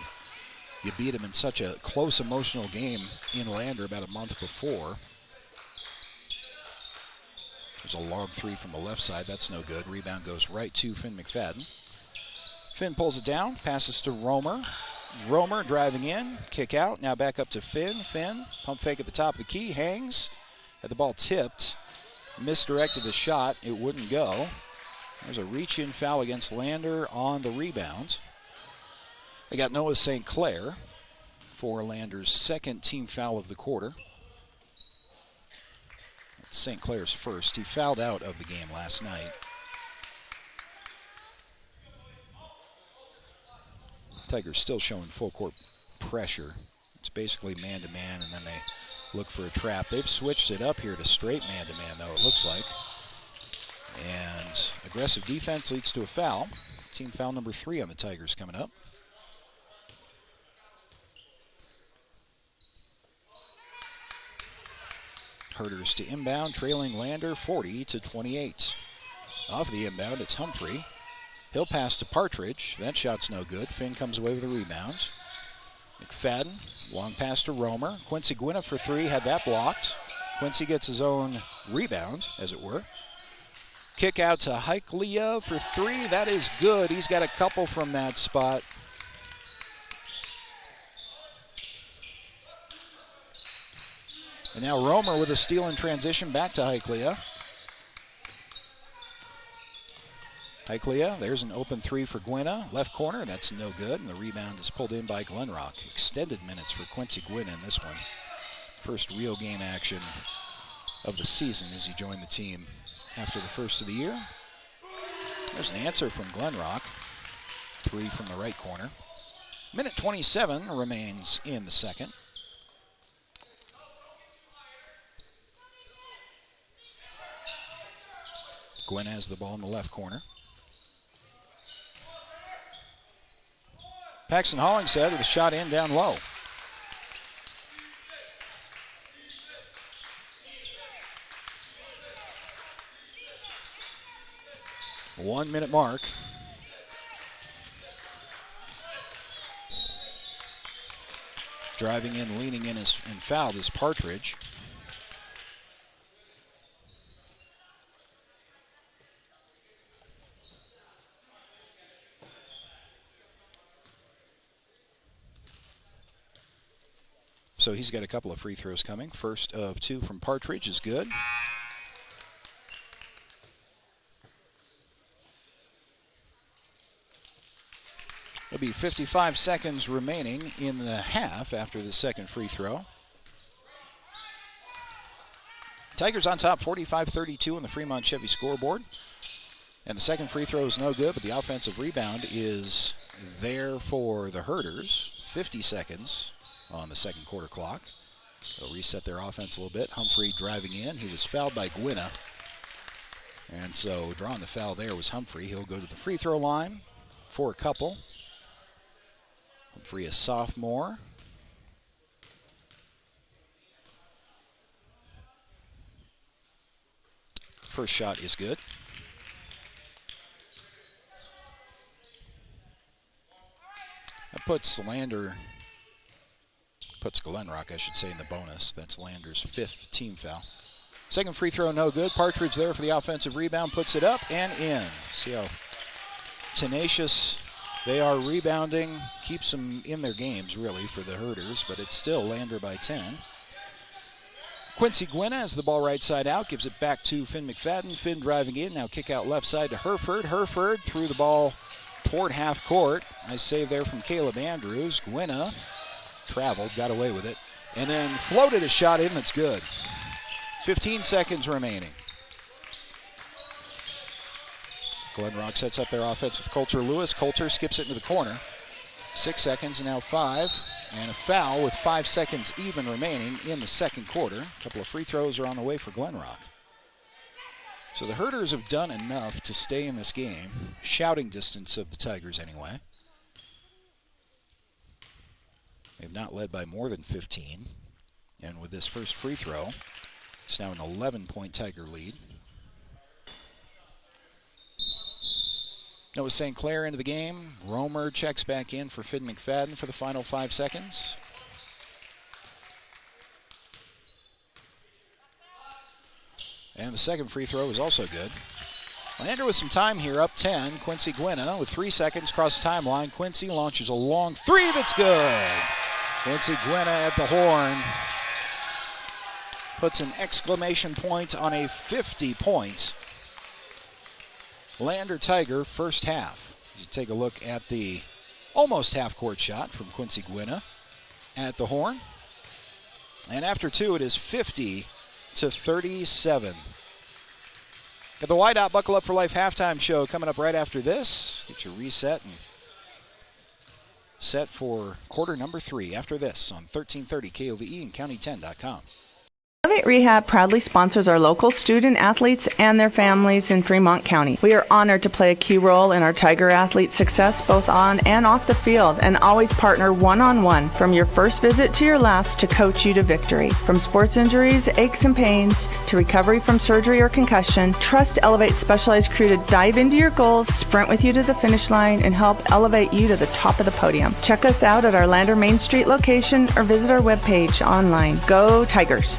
you beat them in such a close emotional game in Lander about a month before. There's a long three from the left side. That's no good. Rebound goes right to Finn McFadden. Finn pulls it down, passes to Romer. Romer driving in, kick out, now back up to Finn. Finn, pump fake at the top of the key, hangs. Had the ball tipped, misdirected the shot, it wouldn't go. There's a reach-in foul against Lander on the rebound. They got Noah St. Clair for Lander's second team foul of the quarter. St. Clair's first. He fouled out of the game last night. Tigers still showing full court pressure. It's basically man-to-man, and then they look for a trap. They've switched it up here to straight man-to-man, though, it looks like. And aggressive defense leads to a foul. Team foul number 3 on the Tigers coming up. Herders to inbound, trailing Lander 40-28. Off the inbound, it's Humphrey. He'll pass to Partridge. That shot's no good. Finn comes away with a rebound. McFadden, long pass to Romer. Quincy Guina for three, had that blocked. Quincy gets his own rebound, as it were. Kick out to Heichlia for three. That is good. He's got a couple from that spot. And now Romer with a steal in transition back to Higley. Higley, there's an open three for Gwynna. Left corner, that's no good. And the rebound is pulled in by Glenrock. Extended minutes for Quincy Gwynna in this one. First real game action of the season as he joined the team after the first of the year. There's an answer from Glenrock. Three from the right corner. Minute 27 remains in the second. Gwynn has the ball in the left corner. Paxton Hollingshead with a shot in down low. One minute mark. Driving in, leaning in, and fouled is Partridge. So he's got a couple of free throws coming. First of two from Partridge is good. There'll be 55 seconds remaining in the half after the second free throw. Tigers on top 45-32 on the Fremont Chevy scoreboard. And the second free throw is no good, but the offensive rebound is there for the Herders. 50 seconds on the second quarter clock. They'll reset their offense a little bit. Humphrey driving in. He was fouled by Gwynna. And so drawing the foul there was Humphrey. He'll go to the free throw line for a couple. Humphrey, a sophomore. First shot is good. That puts Glenrock, I should say, in the bonus. That's Lander's fifth team foul. Second free throw, no good. Partridge there for the offensive rebound, puts it up and in. See how tenacious they are rebounding, keeps them in their games, really, for the Herders, but it's still Lander by 10. Quincy Gwynna has the ball right side out, gives it back to Finn McFadden. Finn driving in, now kick out left side to Herford. Herford threw the ball toward half court. Nice save there from Caleb Andrews. Gwynna traveled, got away with it, and then floated a shot in that's good. 15 seconds remaining. Glenrock sets up their offense with Coulter Lewis. Coulter skips it into the corner. 6 seconds, now 5, and a foul with 5 seconds even remaining in the second quarter. A couple of free throws are on the way for Glenrock. So the Herders have done enough to stay in this game. Shouting distance of the Tigers anyway. They've not led by more than 15. And with this first free throw, it's now an 11-point Tiger lead. Noah St. Clair into the game. Romer checks back in for Finn McFadden for the final 5 seconds. And the second free throw is also good. Lander with some time here, up 10. Quincy Gwynna with 3 seconds across the timeline. Quincy launches a long three that's good. Quincy Gwynna at the horn puts an exclamation point on a 50-point Lander Tiger first half. You take a look at the almost half-court shot from Quincy Gwynna at the horn. And after two, it is 50-37. Got the Wideout Buckle Up for Life halftime show coming up right after this. Get your reset and set for quarter number 3 after this on 1330 KOVE and County10.com. Elevate Rehab proudly sponsors our local student athletes and their families in Fremont County. We are honored to play a key role in our Tiger athletes' success both on and off the field, and always partner one-on-one from your first visit to your last to coach you to victory. From sports injuries, aches and pains, to recovery from surgery or concussion, trust Elevate's specialized crew to dive into your goals, sprint with you to the finish line, and help elevate you to the top of the podium. Check us out at our Lander Main Street location or visit our webpage online. Go Tigers!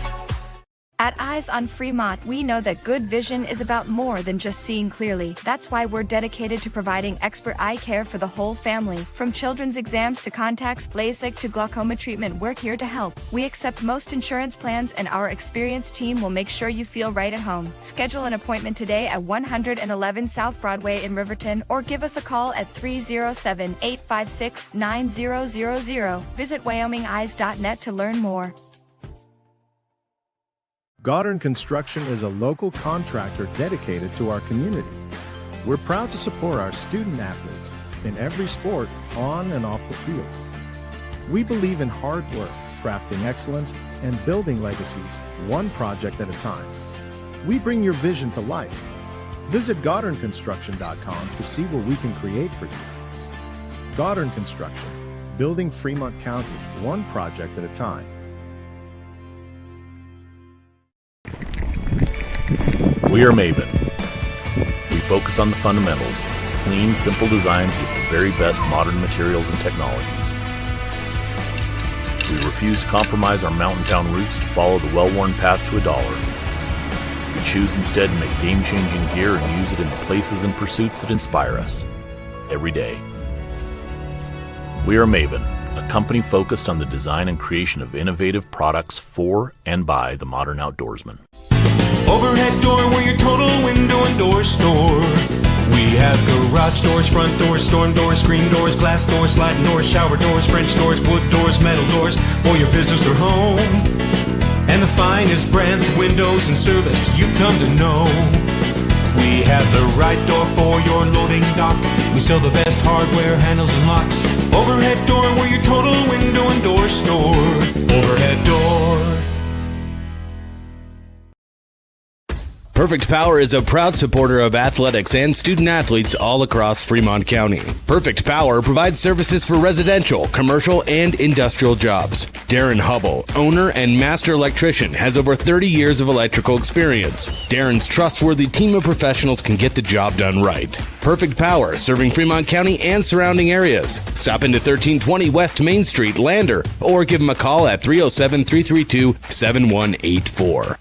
At Eyes on Fremont, we know that good vision is about more than just seeing clearly. That's why we're dedicated to providing expert eye care for the whole family. From children's exams to contacts, LASIK to glaucoma treatment, we're here to help. We accept most insurance plans, and our experienced team will make sure you feel right at home. Schedule an appointment today at 111 South Broadway in Riverton, or give us a call at 307-856-9000. Visit WyomingEyes.net to learn more. Goddard Construction is a local contractor dedicated to our community. We're proud to support our student athletes in every sport, on and off the field. We believe in hard work, crafting excellence, and building legacies, one project at a time. We bring your vision to life. Visit GoddardConstruction.com to see what we can create for you. Goddard Construction, building Fremont County, one project at a time. We are Maven. We focus on the fundamentals, clean, simple designs with the very best modern materials and technologies. We refuse to compromise our mountain town roots to follow the well-worn path to $1. We choose instead to make game-changing gear and use it in the places and pursuits that inspire us every day. We are Maven, a company focused on the design and creation of innovative products for and by the modern outdoorsman. Overhead door, we're your total window and door store. We have garage doors, front doors, storm doors, screen doors, glass doors, sliding doors, shower doors, French doors, wood doors, metal doors for your business or home. And the finest brands of windows and service you come to know. We have the right door for your loading dock. We sell the best hardware, handles, and locks. Overhead door, we're your total window and door store. Overhead door. Perfect Power is a proud supporter of athletics and student athletes all across Fremont County. Perfect Power provides services for residential, commercial, and industrial jobs. Darren Hubble, owner and master electrician, has over 30 years of electrical experience. Darren's trustworthy team of professionals can get the job done right. Perfect Power, serving Fremont County and surrounding areas. Stop into 1320 West Main Street, Lander, or give him a call at 307-332-7184.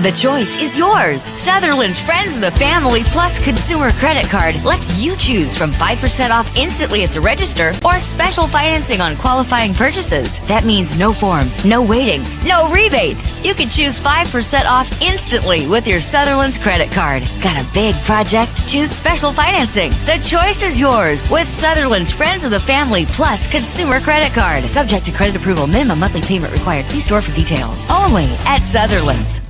The choice is yours. Sutherland's Friends of the Family Plus Consumer Credit Card lets you choose from 5% off instantly at the register or special financing on qualifying purchases. That means no forms, no waiting, no rebates. You can choose 5% off instantly with your Sutherland's credit card. Got a big project? Choose special financing. The choice is yours with Sutherland's Friends of the Family Plus Consumer Credit Card. Subject to credit approval. Minimum monthly payment required. See store for details. Only at Sutherland's.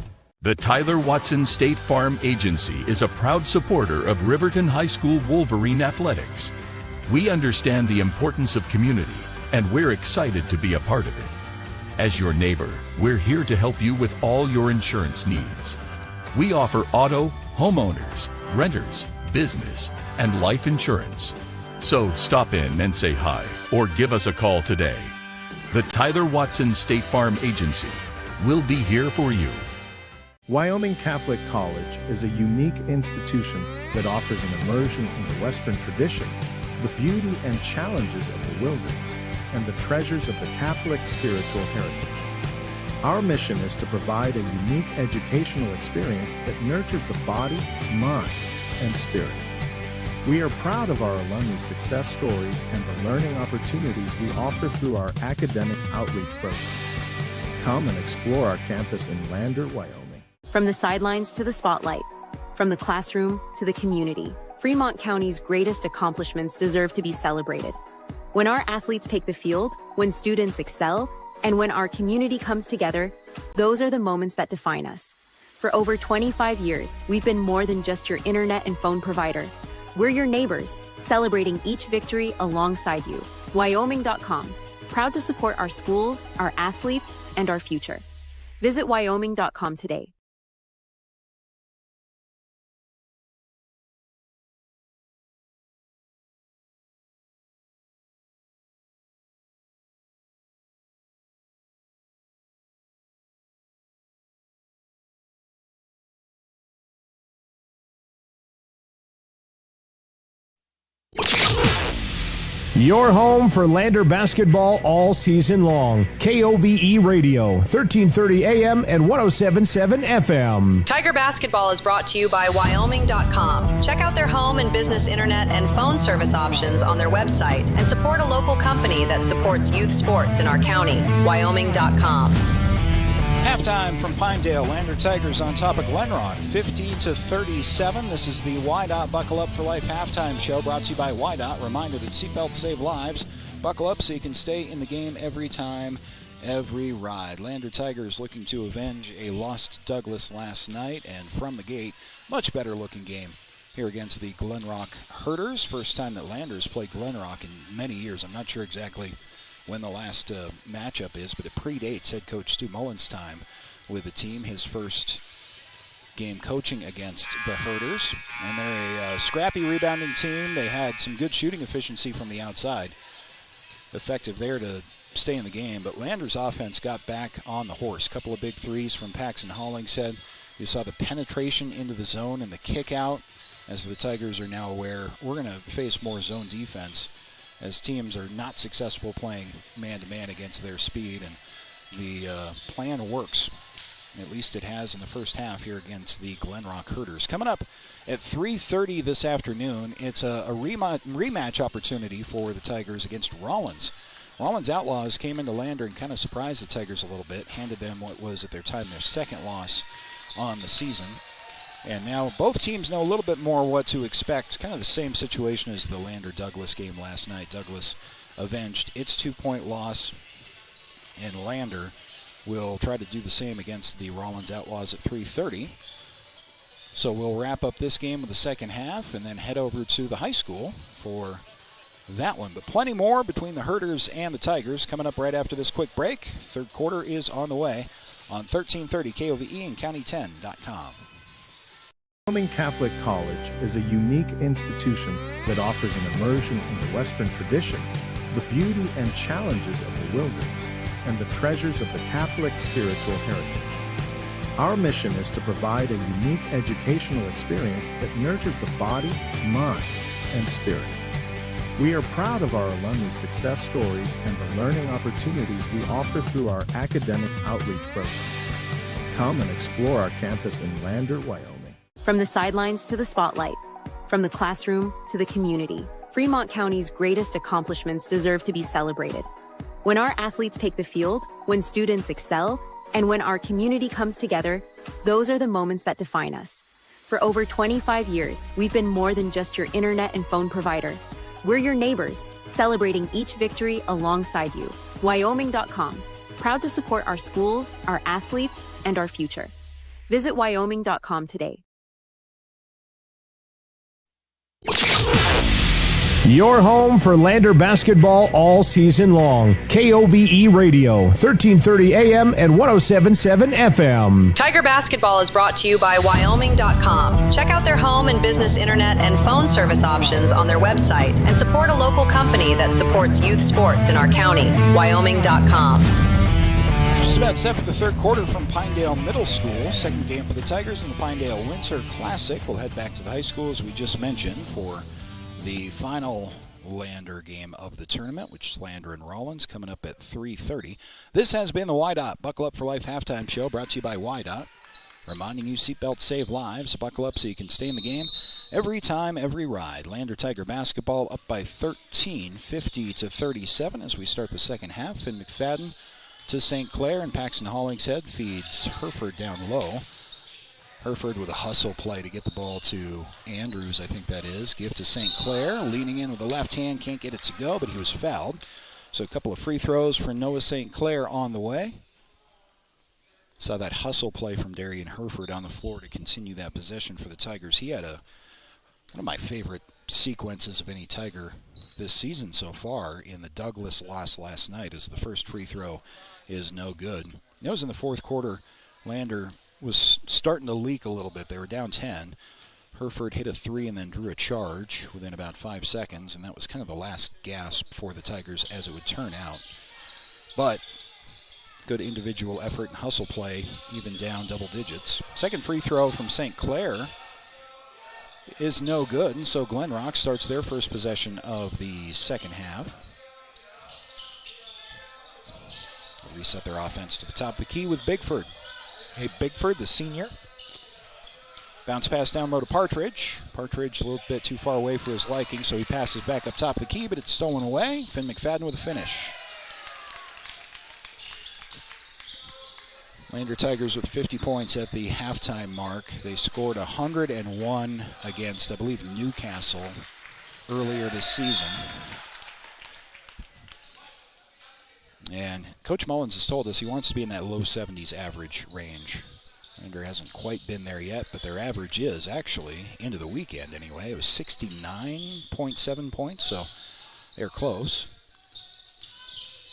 The Tyler Watson State Farm Agency is a proud supporter of Riverton High School Wolverine athletics. We understand the importance of community, and we're excited to be a part of it. As your neighbor, we're here to help you with all your insurance needs. We offer auto, homeowners, renters, business, and life insurance. So stop in and say hi, or give us a call today. The Tyler Watson State Farm Agency will be here for you. Wyoming Catholic College is a unique institution that offers an immersion in the Western tradition, the beauty and challenges of the wilderness, and the treasures of the Catholic spiritual heritage. Our mission is to provide a unique educational experience that nurtures the body, mind, and spirit. We are proud of our alumni success stories and the learning opportunities we offer through our academic outreach program. Come and explore our campus in Lander, Wyoming. From the sidelines to the spotlight, from the classroom to the community, Fremont County's greatest accomplishments deserve to be celebrated. When our athletes take the field, when students excel, and when our community comes together, those are the moments that define us. For over 25 years, we've been more than just your internet and phone provider. We're your neighbors, celebrating each victory alongside you. Wyoming.com, proud to support our schools, our athletes, and our future. Visit Wyoming.com today. Your home for Lander basketball all season long. KOVE Radio, 1330 AM and 1077 FM. Tiger Basketball is brought to you by Wyoming.com. Check out their home and business internet and phone service options on their website and support a local company that supports youth sports in our county. Wyoming.com. Halftime from Pinedale. Lander Tigers on top of Glenrock, 50-37. This is the YDOT Buckle Up for Life halftime show brought to you by YDOT. Reminder that seatbelts save lives. Buckle up so you can stay in the game every time, every ride. Lander Tigers looking to avenge a lost Douglas last night, and from the gate, much better looking game here against the Glenrock Herders. First time that Landers played Glenrock in many years. I'm not sure exactly when the last matchup is, but it predates head coach Stu Mullins' time with the team, his first game coaching against the Herders. And they're a scrappy rebounding team. They had some good shooting efficiency from the outside, effective there to stay in the game, but Landers' offense got back on the horse. Couple of big threes from Paxton Hollingshead. You saw the penetration into the zone and the kick out. As the Tigers are now aware, we're going to face more zone defense as teams are not successful playing man-to-man against their speed, and the plan works. At least it has in the first half here against the Glenrock Herders. Coming up at 3:30 this afternoon, it's a rematch opportunity for the Tigers against Rollins. Rollins Outlaws came into Lander and kind of surprised the Tigers a little bit, handed them what was at their time their second loss on the season. And now both teams know a little bit more what to expect. It's kind of the same situation as the Lander-Douglas game last night. Douglas avenged its 2-point loss, and Lander will try to do the same against the Rollins Outlaws at 3:30. So we'll wrap up this game with the second half and then head over to the high school for that one. But plenty more between the Herders and the Tigers coming up right after this quick break. Third quarter is on the way on 1330 KOVE and County10.com. Wyoming Catholic College is a unique institution that offers an immersion in the Western tradition, the beauty and challenges of the wilderness, and the treasures of the Catholic spiritual heritage. Our mission is to provide a unique educational experience that nurtures the body, mind, and spirit. We are proud of our alumni success stories and the learning opportunities we offer through our academic outreach program. Come and explore our campus in Lander, Wyoming. From the sidelines to the spotlight, from the classroom to the community, Fremont County's greatest accomplishments deserve to be celebrated. When our athletes take the field, when students excel, and when our community comes together, those are the moments that define us. For over 25 years, we've been more than just your internet and phone provider. We're your neighbors, celebrating each victory alongside you. Wyoming.com, proud to support our schools, our athletes, and our future. Visit Wyoming.com today. Your home for Lander basketball all season long. KOVE Radio, 1330 AM and 1077 FM. Tiger Basketball is brought to you by Wyoming.com. Check out their home and business internet and phone service options on their website and support a local company that supports youth sports in our county. Wyoming.com. Just about set for the third quarter from Pinedale Middle School. Second game for the Tigers in the Pinedale Winter Classic. We'll head back to the high school, as we just mentioned, for the final Lander game of the tournament, which is Lander and Rollins, coming up at 3:30. This has been the YDOT Buckle Up for Life halftime show, brought to you by YDOT. Reminding you, seatbelts save lives. Buckle up so you can stay in the game every time, every ride. Lander Tiger basketball up by 13, 50-37 as we start the second half. Finn McFadden to St. Clair, and Paxton Hollingshead feeds Hereford down low. Hereford with a hustle play to get the ball to Andrews, I think that is. Give to St. Clair, leaning in with the left hand, can't get it to go, but he was fouled. So a couple of free throws for Noah St. Clair on the way. Saw that hustle play from Darian Hereford on the floor to continue that possession for the Tigers. He had one of my favorite sequences of any Tiger this season so far in the Douglas loss last night, as the first free throw is no good. That was in the fourth quarter. Lander was starting to leak a little bit. They were down 10. Hereford hit a three and then drew a charge within about 5 seconds, and that was kind of the last gasp for the Tigers as it would turn out. But good individual effort and hustle play, even down double digits. Second free throw from St. Clair is no good, and so Glenrock starts their first possession of the second half. They'll reset their offense to the top of the key with Bigford. Hey, Bigford, the senior. Bounce pass down low to Partridge. Partridge a little bit too far away for his liking, so he passes back up top of the key, but it's stolen away. Finn McFadden with a finish. Lander Tigers with 50 points at the halftime mark. They scored 101 against, I believe, Newcastle earlier this season. And Coach Mullins has told us he wants to be in that low 70s average range. Lander hasn't quite been there yet, but their average is actually, into the weekend anyway, it was 69.7 points, so they're close.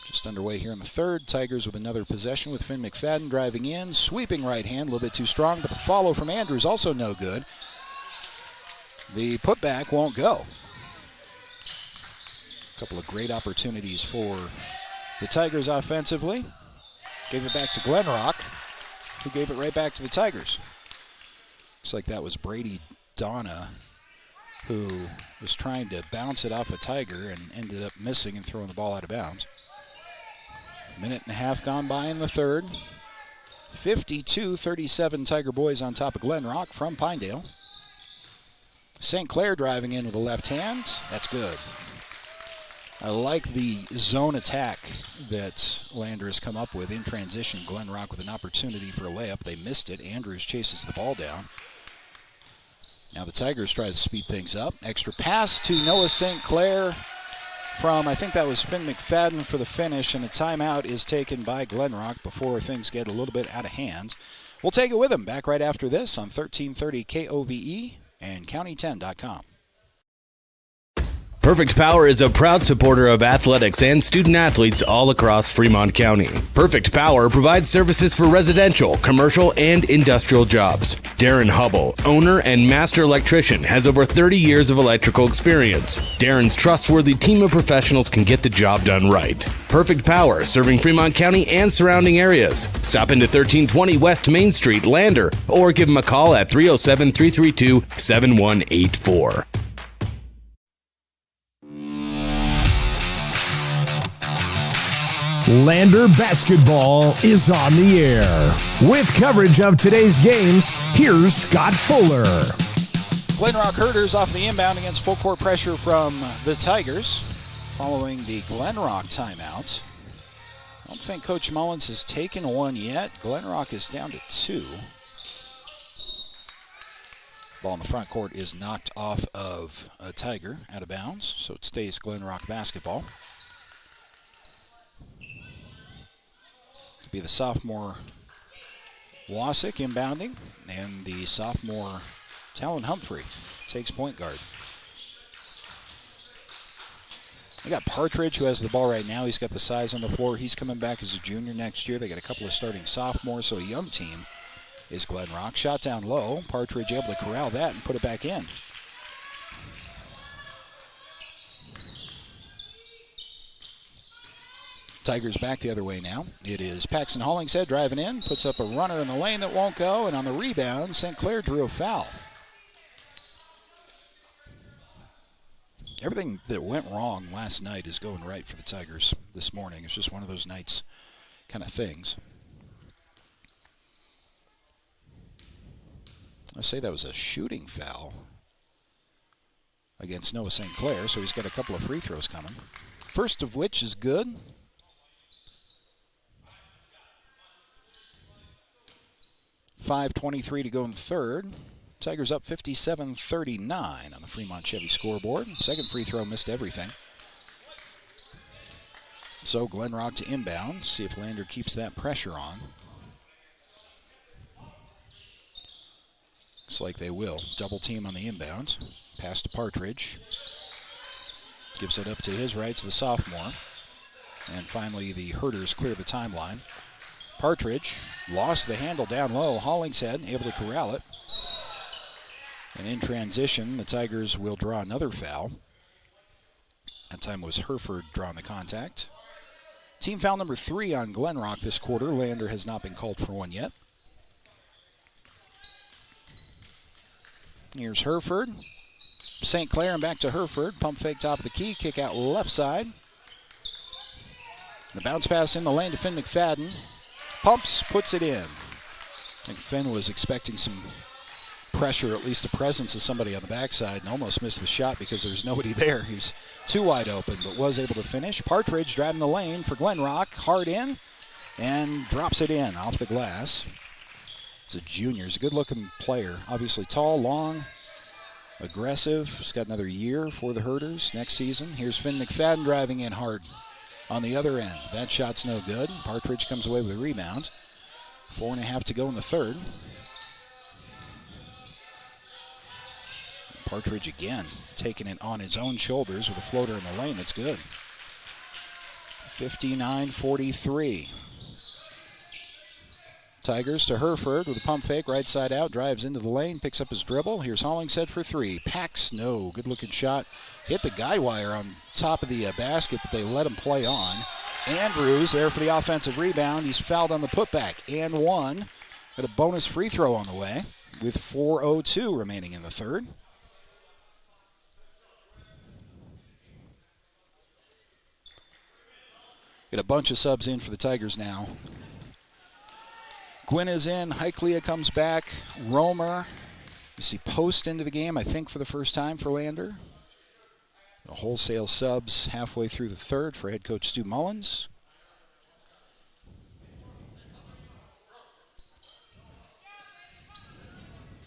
Just underway here in the third. Tigers with another possession with Finn McFadden driving in. Sweeping right hand, a little bit too strong, but the follow from Andrews also no good. The putback won't go. A couple of great opportunities for the Tigers offensively. Gave it back to Glenrock, who gave it right back to the Tigers. Looks like that was Brady Donna, who was trying to bounce it off a Tiger and ended up missing and throwing the ball out of bounds. Minute and a half gone by in the third. 52-37 Tiger boys on top of Glenrock from Pinedale. St. Clair driving in with a left hand. That's good. I like the zone attack that Lander has come up with in transition. Glenrock with an opportunity for a layup. They missed it. Andrews chases the ball down. Now the Tigers try to speed things up. Extra pass to Noah St. Clair from, I think that was Finn McFadden for the finish, and a timeout is taken by Glenrock before things get a little bit out of hand. We'll take it with them back right after this on 1330 KOVE and County10.com. Perfect Power is a proud supporter of athletics and student athletes all across Fremont County. Perfect Power provides services for residential, commercial, and industrial jobs. Darren Hubble, owner and master electrician, has over 30 years of electrical experience. Darren's trustworthy team of professionals can get the job done right. Perfect Power, serving Fremont County and surrounding areas. Stop into 1320 West Main Street, Lander, or give them a call at 307-332-7184. Lander basketball is on the air. With coverage of today's games, here's Scott Fuller. Glenrock Herders off the inbound against full court pressure from the Tigers following the Glenrock timeout. I don't think Coach Mullins has taken one yet. Glenrock is down to 2. Ball in the front court is knocked off of a Tiger out of bounds, so it stays Glenrock basketball. Be the sophomore Wasik inbounding, and the sophomore Talon Humphrey takes point guard. They got Partridge, who has the ball right now. He's got the size on the floor. He's coming back as a junior next year. They got a couple of starting sophomores, so a young team is Glenrock. Shot down low. Partridge able to corral that and put it back in. Tigers back the other way now. It is Paxton Hollingshead driving in, puts up a runner in the lane that won't go, and on the rebound, St. Clair drew a foul. Everything that went wrong last night is going right for the Tigers this morning. It's just one of those nights kind of things. I say that was a shooting foul against Noah St. Clair, so he's got a couple of free throws coming. First of which is good. .5:23 to go in the third. Tigers up 57-39 on the Fremont Chevy scoreboard. Second free throw missed everything. So Glenrock to inbound. See if Lander keeps that pressure on. Looks like they will. Double team on the inbound. Pass to Partridge. Gives it up to his right to the sophomore. And finally the Herders clear the timeline. Partridge lost the handle down low. Hollingshead able to corral it. And in transition, the Tigers will draw another foul. That time was Hereford drawing the contact. Team foul number 3 on Glenrock this quarter. Lander has not been called for one yet. Here's Hereford. St. Clair and back to Hereford. Pump fake top of the key. Kick out left side. The bounce pass in the lane to Finn McFadden. Pumps, puts it in. I think Finn was expecting some pressure, at least a presence of somebody on the backside, and almost missed the shot because there was nobody there. He was too wide open, but was able to finish. Partridge driving the lane for Glenrock. Hard in and drops it in off the glass. He's a junior. He's a good-looking player. Obviously tall, long, aggressive. He's got another year for the Herders next season. Here's Finn McFadden driving in hard on the other end. That shot's no good. Partridge comes away with a rebound. 4.5 to go in the third. Partridge again taking it on his own shoulders with a floater in the lane. That's good. 59-43. Tigers to Hereford with a pump fake, right side out, drives into the lane, picks up his dribble. Here's Hollingshead for three. Packs, no, good looking shot. Hit the guy wire on top of the basket, but they let him play on. Andrews there for the offensive rebound. He's fouled on the putback and one. Got a bonus free throw on the way with 4:02 remaining in the third. Get a bunch of subs in for the Tigers now. Gwynn is in. Heiklea comes back. Romer. You see Post into the game, I think, for the first time for Lander. The wholesale subs halfway through the third for head coach Stu Mullins.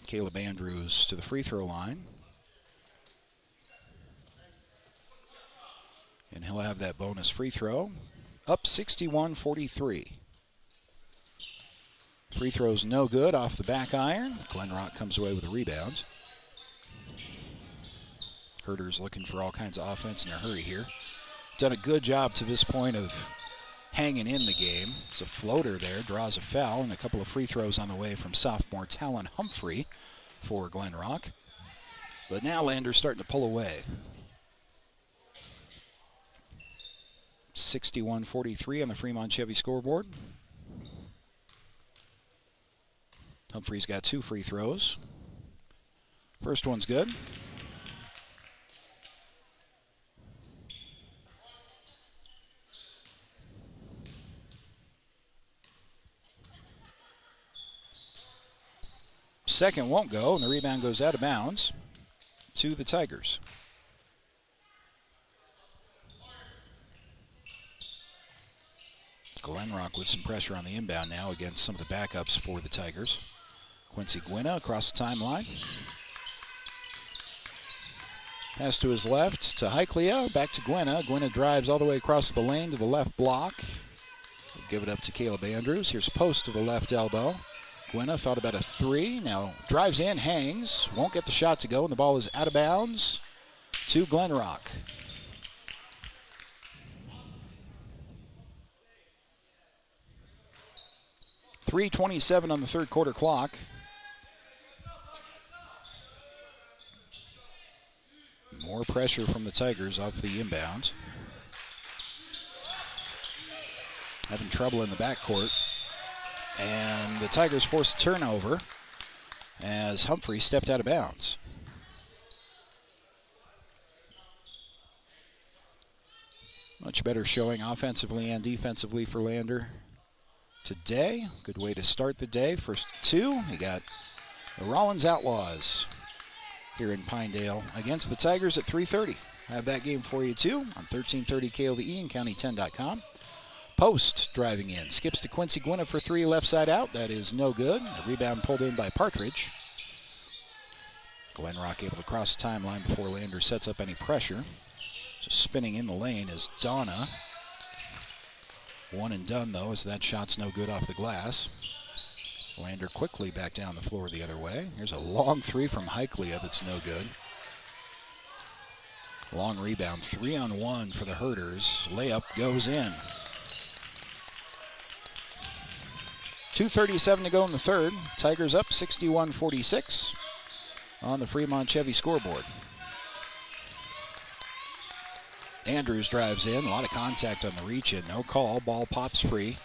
Caleb Andrews to the free throw line. And he'll have that bonus free throw. Up 61-43. Free throw's no good off the back iron. Glenrock comes away with a rebound. Herders looking for all kinds of offense in a hurry here. Done a good job to this point of hanging in the game. It's a floater there, draws a foul, and a couple of free throws on the way from sophomore Talon Humphrey for Glenrock. But now Lander's starting to pull away. 61-43 on the Fremont Chevy scoreboard. Humphrey's got two free throws. First one's good. Second won't go, and the rebound goes out of bounds to the Tigers. Glenrock with some pressure on the inbound now against some of the backups for the Tigers. Quincy Gwynna across the timeline. Pass to his left to Heiklea, back to Gwynna. Gwynna drives all the way across the lane to the left block. We'll give it up to Caleb Andrews. Here's Post to the left elbow. Gwynna thought about a three. Now drives in, hangs. Won't get the shot to go, and the ball is out of bounds to Glenrock. .327 on the third quarter clock. More pressure from the Tigers off the inbound. Having trouble in the backcourt. And the Tigers forced a turnover as Humphrey stepped out of bounds. Much better showing offensively and defensively for Lander today. Good way to start the day. First two, you got the Rollins Outlaws here in Pinedale against the Tigers at 3:30. I have that game for you too on 1330 KOVE and County10.com. Post driving in, skips to Quincy Gwynna for three, left side out. That is no good. A rebound pulled in by Partridge. Glenrock able to cross the timeline before Lander sets up any pressure. Just spinning in the lane is Donna. One and done though, as that shot's no good off the glass. Lander quickly back down the floor the other way. Here's a long three from Heiklea that's no good. Long rebound, 3-on-1 for the Herders. Layup goes in. 2:37 to go in the third. Tigers up 61-46 on the Fremont Chevy scoreboard. Andrews drives in, a lot of contact on the reach in, no call, ball pops free.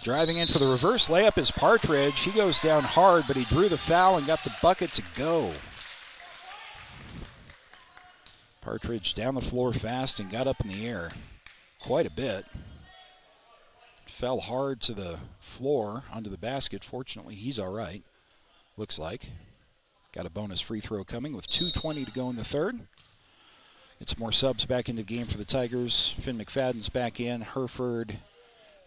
Driving in for the reverse layup is Partridge. He goes down hard, but he drew the foul and got the bucket to go. Partridge down the floor fast and got up in the air quite a bit. Fell hard to the floor onto the basket. Fortunately, he's all right, looks like. Got a bonus free throw coming with 2:20 to go in the third. It's more subs back into the game for the Tigers. Finn McFadden's back in. Hereford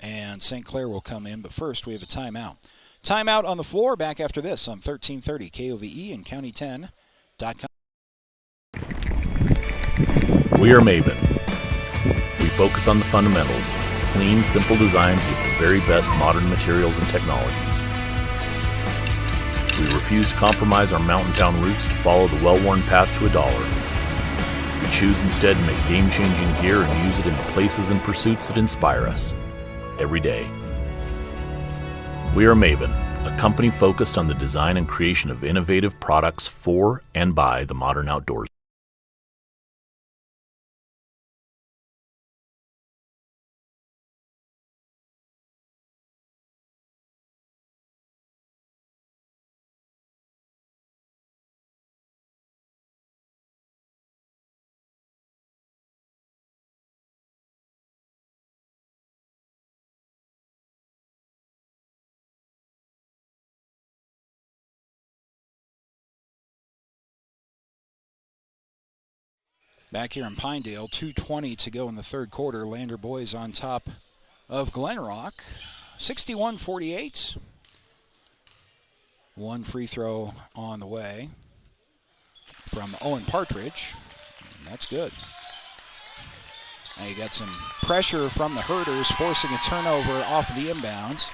and St. Clair will come in, but first we have a timeout. Timeout on the floor, back after this on 1330 KOVE and County10.com. We are Maven. We focus on the fundamentals, clean, simple designs with the very best modern materials and technologies. We refuse to compromise our mountain town roots to follow the well-worn path to $1. We choose instead to make game-changing gear and use it in the places and pursuits that inspire us every day. We are Maven, a company focused on the design and creation of innovative products for and by the modern outdoors. Back here in Pinedale, 2:20 to go in the third quarter. Lander boys on top of Glenrock, 61-48. One free throw on the way from Owen Partridge. And that's good. Now you got some pressure from the Herders, forcing a turnover off of the inbounds.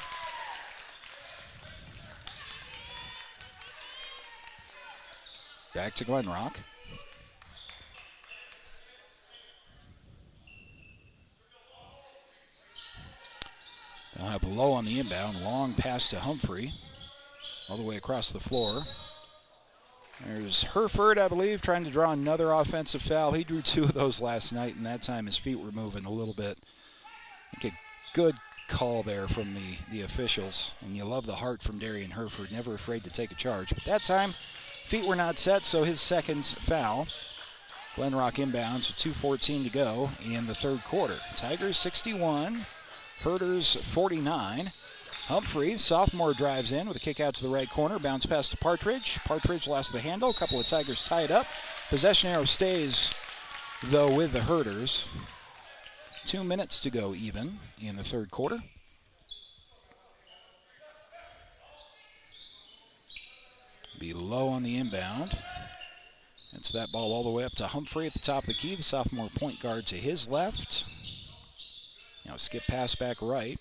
Back to Glenrock. They'll have Low on the inbound. Long pass to Humphrey. All the way across the floor. There's Hereford, I believe, trying to draw another offensive foul. He drew 2 of those last night, and that time his feet were moving a little bit. I think a good call there from the officials. And you love the heart from Darian Hereford, never afraid to take a charge. But that time, feet were not set, so his second foul. Glenrock inbounds with 2:14 to go in the third quarter. Tigers 61. Herders 49. Humphrey, sophomore, drives in with a kick out to the right corner. Bounce pass to Partridge. Partridge lost the handle. A couple of Tigers tied up. Possession arrow stays, though, with the Herders. 2 minutes to go even in the third quarter. Be Low on the inbound. It's that ball all the way up to Humphrey at the top of the key. The sophomore point guard to his left. Now skip pass back right.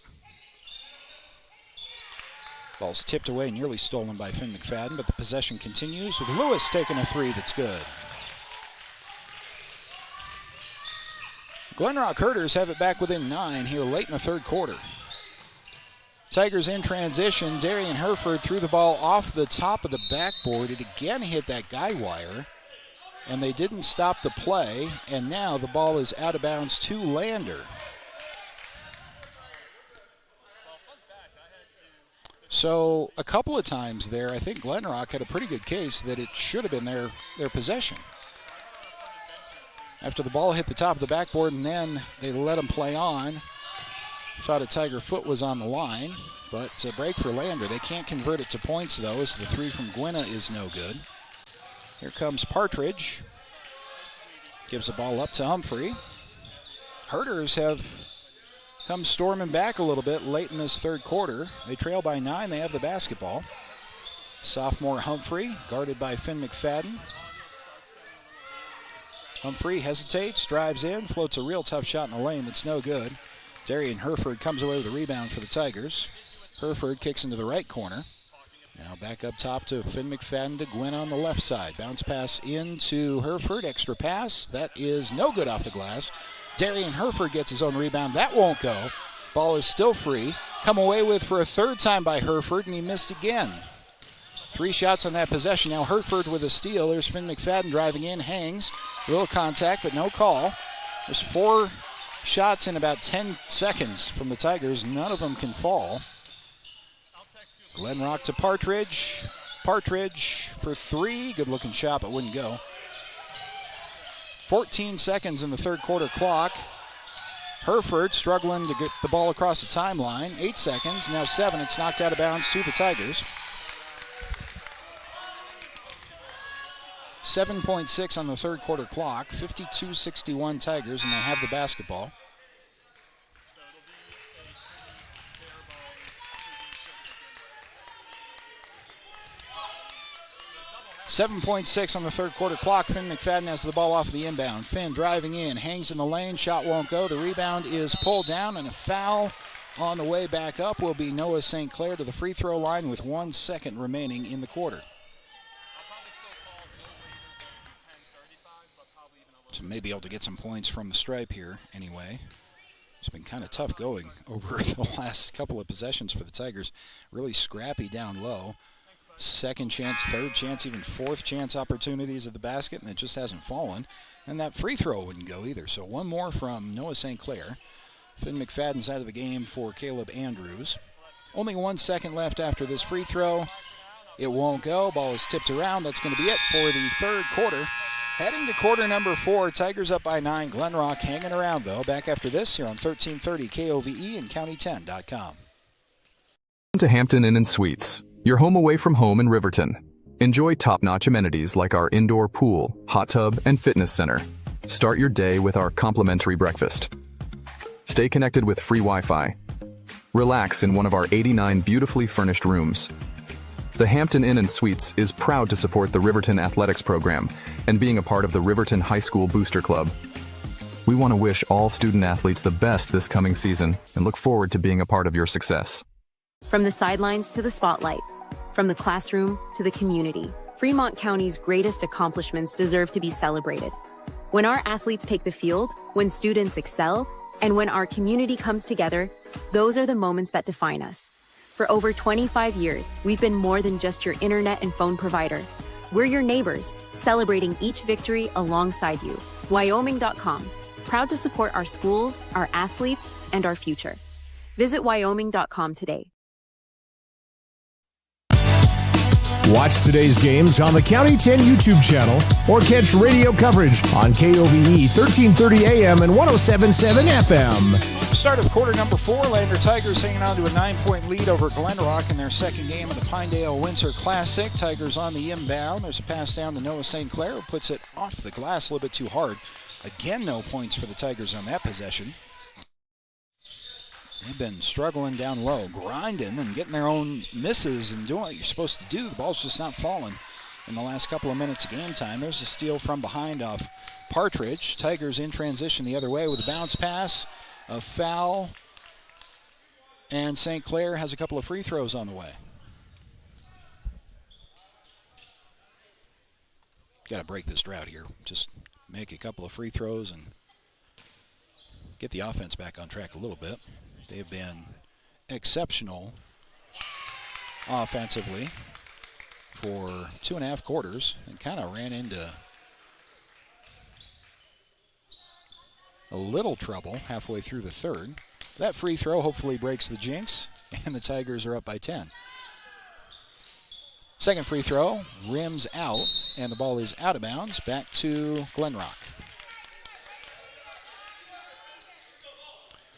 Ball's tipped away, nearly stolen by Finn McFadden, but the possession continues with Lewis taking a 3 that's good. Glenrock Herders have it back within 9 here late in the third quarter. Tigers in transition. Darian Hereford threw the ball off the top of the backboard. It again hit that guy wire, and they didn't stop the play, and now the ball is out of bounds to Lander. So a couple of times there, I think Glenrock had a pretty good case that it should have been their possession. After the ball hit the top of the backboard and then they let him play on, thought a Tiger foot was on the line, but a break for Lander. They can't convert it to points, though, as the 3 from Gwynna is no good. Here comes Partridge. Gives the ball up to Humphrey. Herders have come storming back a little bit late in this third quarter. They trail by 9. They have the basketball. Sophomore Humphrey, guarded by Finn McFadden. Humphrey hesitates, drives in, floats a real tough shot in the lane that's no good. Darian Hereford comes away with a rebound for the Tigers. Hereford kicks into the right corner. Now back up top to Finn McFadden to Gwynn on the left side. Bounce pass into Hereford, extra pass. That is no good off the glass. Darian Hereford gets his own rebound. That won't go. Ball is still free. Come away with for a third time by Hereford, and he missed again. 3 shots on that possession. Now Hereford with a steal. There's Finn McFadden driving in, hangs. A little contact, but no call. There's 4 shots in about 10 seconds from the Tigers. None of them can fall. Glenrock to Partridge. Partridge for three. Good looking shot, but wouldn't go. 14 seconds in the third quarter clock. Hereford struggling to get the ball across the timeline. 8 seconds, now 7. It's knocked out of bounds to the Tigers. 7.6 on the third quarter clock. 52-61 Tigers, and they have the basketball. .6 on the third quarter clock. Finn McFadden has the ball off the inbound. Finn driving in, hangs in the lane, shot won't go. The rebound is pulled down, and a foul on the way back up will be Noah St. Clair to the free throw line with 1 second remaining in the quarter. So maybe able to get some points from the stripe here anyway. It's been kind of tough going over the last couple of possessions for the Tigers. Really scrappy down low. Second chance, third chance, even fourth chance opportunities at the basket, and it just hasn't fallen. And that free throw wouldn't go either. So one more from Noah St. Clair. Finn McFadden's out of the game for Caleb Andrews. Only 1 second left after this free throw. It won't go. Ball is tipped around. That's going to be it for the third quarter. Heading to quarter number 4, Tigers up by 9. Glenrock hanging around, though. Back after this here on 1330 KOVE and County10.com. To Hampton Inn and Suites, your home away from home in Riverton. Enjoy top-notch amenities like our indoor pool, hot tub, and fitness center. Start your day with our complimentary breakfast. Stay connected with free Wi-Fi. Relax in one of our 89 beautifully furnished rooms. The Hampton Inn and Suites is proud to support the Riverton Athletics program and being a part of the Riverton High School Booster Club. We want to wish all student athletes the best this coming season and look forward to being a part of your success. From the sidelines to the spotlight, from the classroom to the community, Fremont County's greatest accomplishments deserve to be celebrated. When our athletes take the field, when students excel, and when our community comes together, those are the moments that define us. For over 25 years, we've been more than just your internet and phone provider. We're your neighbors, celebrating each victory alongside you. Wyoming.com, proud to support our schools, our athletes, and our future. Visit Wyoming.com today. Watch today's games on the County 10 YouTube channel or catch radio coverage on KOVE 1330 AM and 107.7 FM. Start of quarter number 4, Lander Tigers hanging on to a 9-point lead over Glenrock in their second game of the Pinedale Winter Classic. Tigers on the inbound. There's a pass down to Noah St. Clair, who puts it off the glass a little bit too hard. Again, no points for the Tigers on that possession. They've been struggling down low, grinding and getting their own misses and doing what you're supposed to do. The ball's just not falling in the last couple of minutes of game time. There's a steal from behind off Partridge. Tigers in transition the other way with a bounce pass, a foul, and St. Clair has a couple of free throws on the way. Got to break this drought here. Just make a couple of free throws and get the offense back on track a little bit. They've been exceptional offensively for 2.5 quarters and kind of ran into a little trouble halfway through the third. That free throw hopefully breaks the jinx, and the Tigers are up by 10. Second free throw rims out, and the ball is out of bounds, back to Glenrock.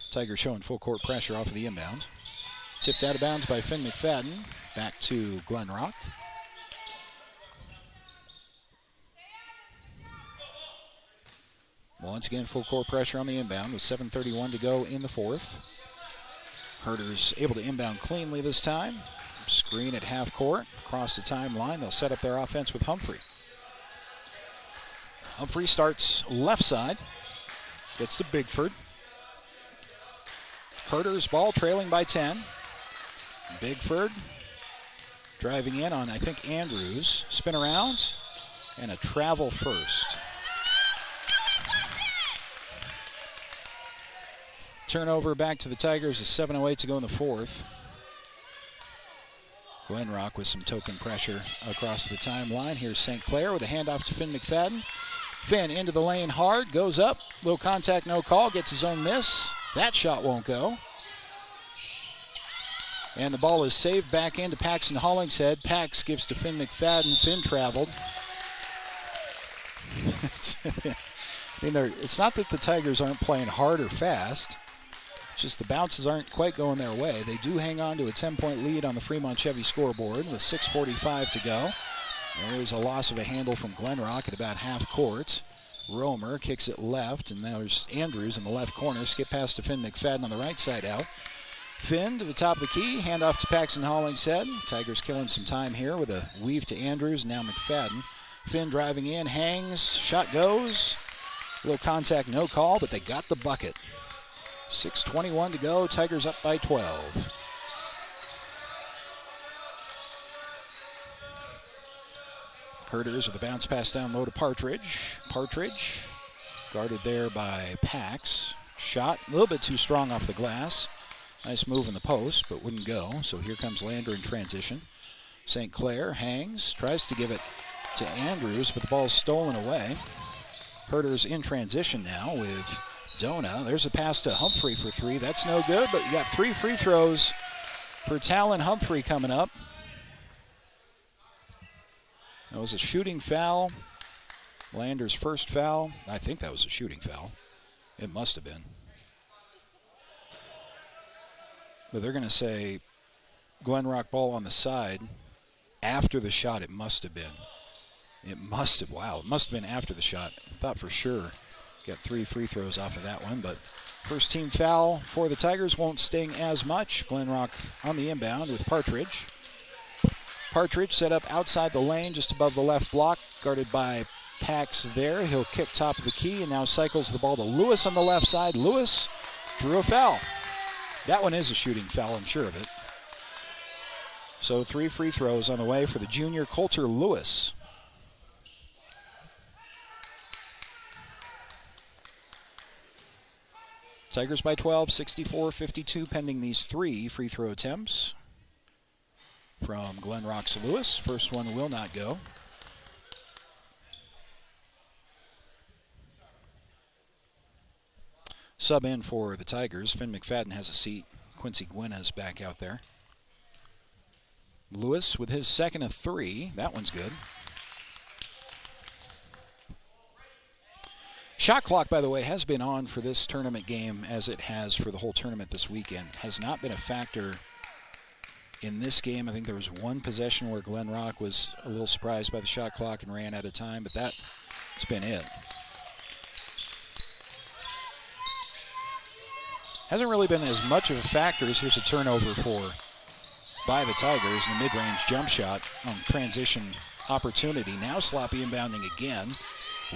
Tigers showing full court pressure off of the inbound. Tipped out of bounds by Finn McFadden. Back to Glenrock. Once again, full court pressure on the inbound with 7:31 to go in the fourth. Herders able to inbound cleanly this time. Screen at half court. Across the timeline, they'll set up their offense with Humphrey. Humphrey starts left side. Gets to Bigford. Herders ball trailing by 10. Bigford driving in on, I think, Andrews. Spin around and a travel first. Turnover back to the Tigers as 7:08 to go in the fourth. Glenrock with some token pressure across the timeline. Here's St. Clair with a handoff to Finn McFadden. Finn into the lane hard, goes up. Little contact, no call, gets his own miss. That shot won't go. And the ball is saved back into Paxton Hollingshead. Pax gives to Finn McFadden. Finn traveled. It's not that the Tigers aren't playing hard or fast. It's just the bounces aren't quite going their way. They do hang on to a 10-point lead on the Fremont Chevy scoreboard with 6:45 to go. There's a loss of a handle from Glenrock at about half court. Romer kicks it left, and now there's Andrews in the left corner. Skip pass to Finn McFadden on the right side out. Finn to the top of the key, handoff to Paxton Hollingshead. Tigers killing some time here with a weave to Andrews, now McFadden. Finn driving in, hangs, shot goes. A little contact, no call, but they got the bucket. 6:21 to go, Tigers up by 12. Herders with a bounce pass down low to Partridge. Partridge guarded there by Pax. Shot a little bit too strong off the glass. Nice move in the post, but wouldn't go. So here comes Lander in transition. St. Clair hangs, tries to give it to Andrews, but the ball's stolen away. Herders in transition now with Dona. There's a pass to Humphrey for three. That's no good, but you got 3 free throws for Talon Humphrey coming up. That was a shooting foul. Lander's first foul. I think that was a shooting foul. It must have been. But they're going to say Glenrock ball on the side. After the shot, it must have been. It must have. Wow, it must have been after the shot. I thought for sure. Got 3 free throws off of that one. But first team foul for the Tigers won't sting as much. Glenrock on the inbound with Partridge. Partridge set up outside the lane just above the left block. Guarded by Pax there. He'll kick top of the key and now cycles the ball to Lewis on the left side. Lewis drew a foul. That one is a shooting foul, I'm sure of it. So 3 free throws on the way for the junior Coulter Lewis. Tigers by 12, 64-52, pending these 3 free throw attempts from Glenrock's Lewis. First one will not go. Sub in for the Tigers. Finn McFadden has a seat. Quincy Gwynna's back out there. Lewis with his second of 3. That one's good. Shot clock, by the way, has been on for this tournament game as it has for the whole tournament this weekend. Has not been a factor in this game. I think there was one possession where Glenrock was a little surprised by the shot clock and ran out of time, but that's been it. Hasn't really been as much of a factor as here's a turnover by the Tigers in the mid-range jump shot on transition opportunity. Now sloppy inbounding again.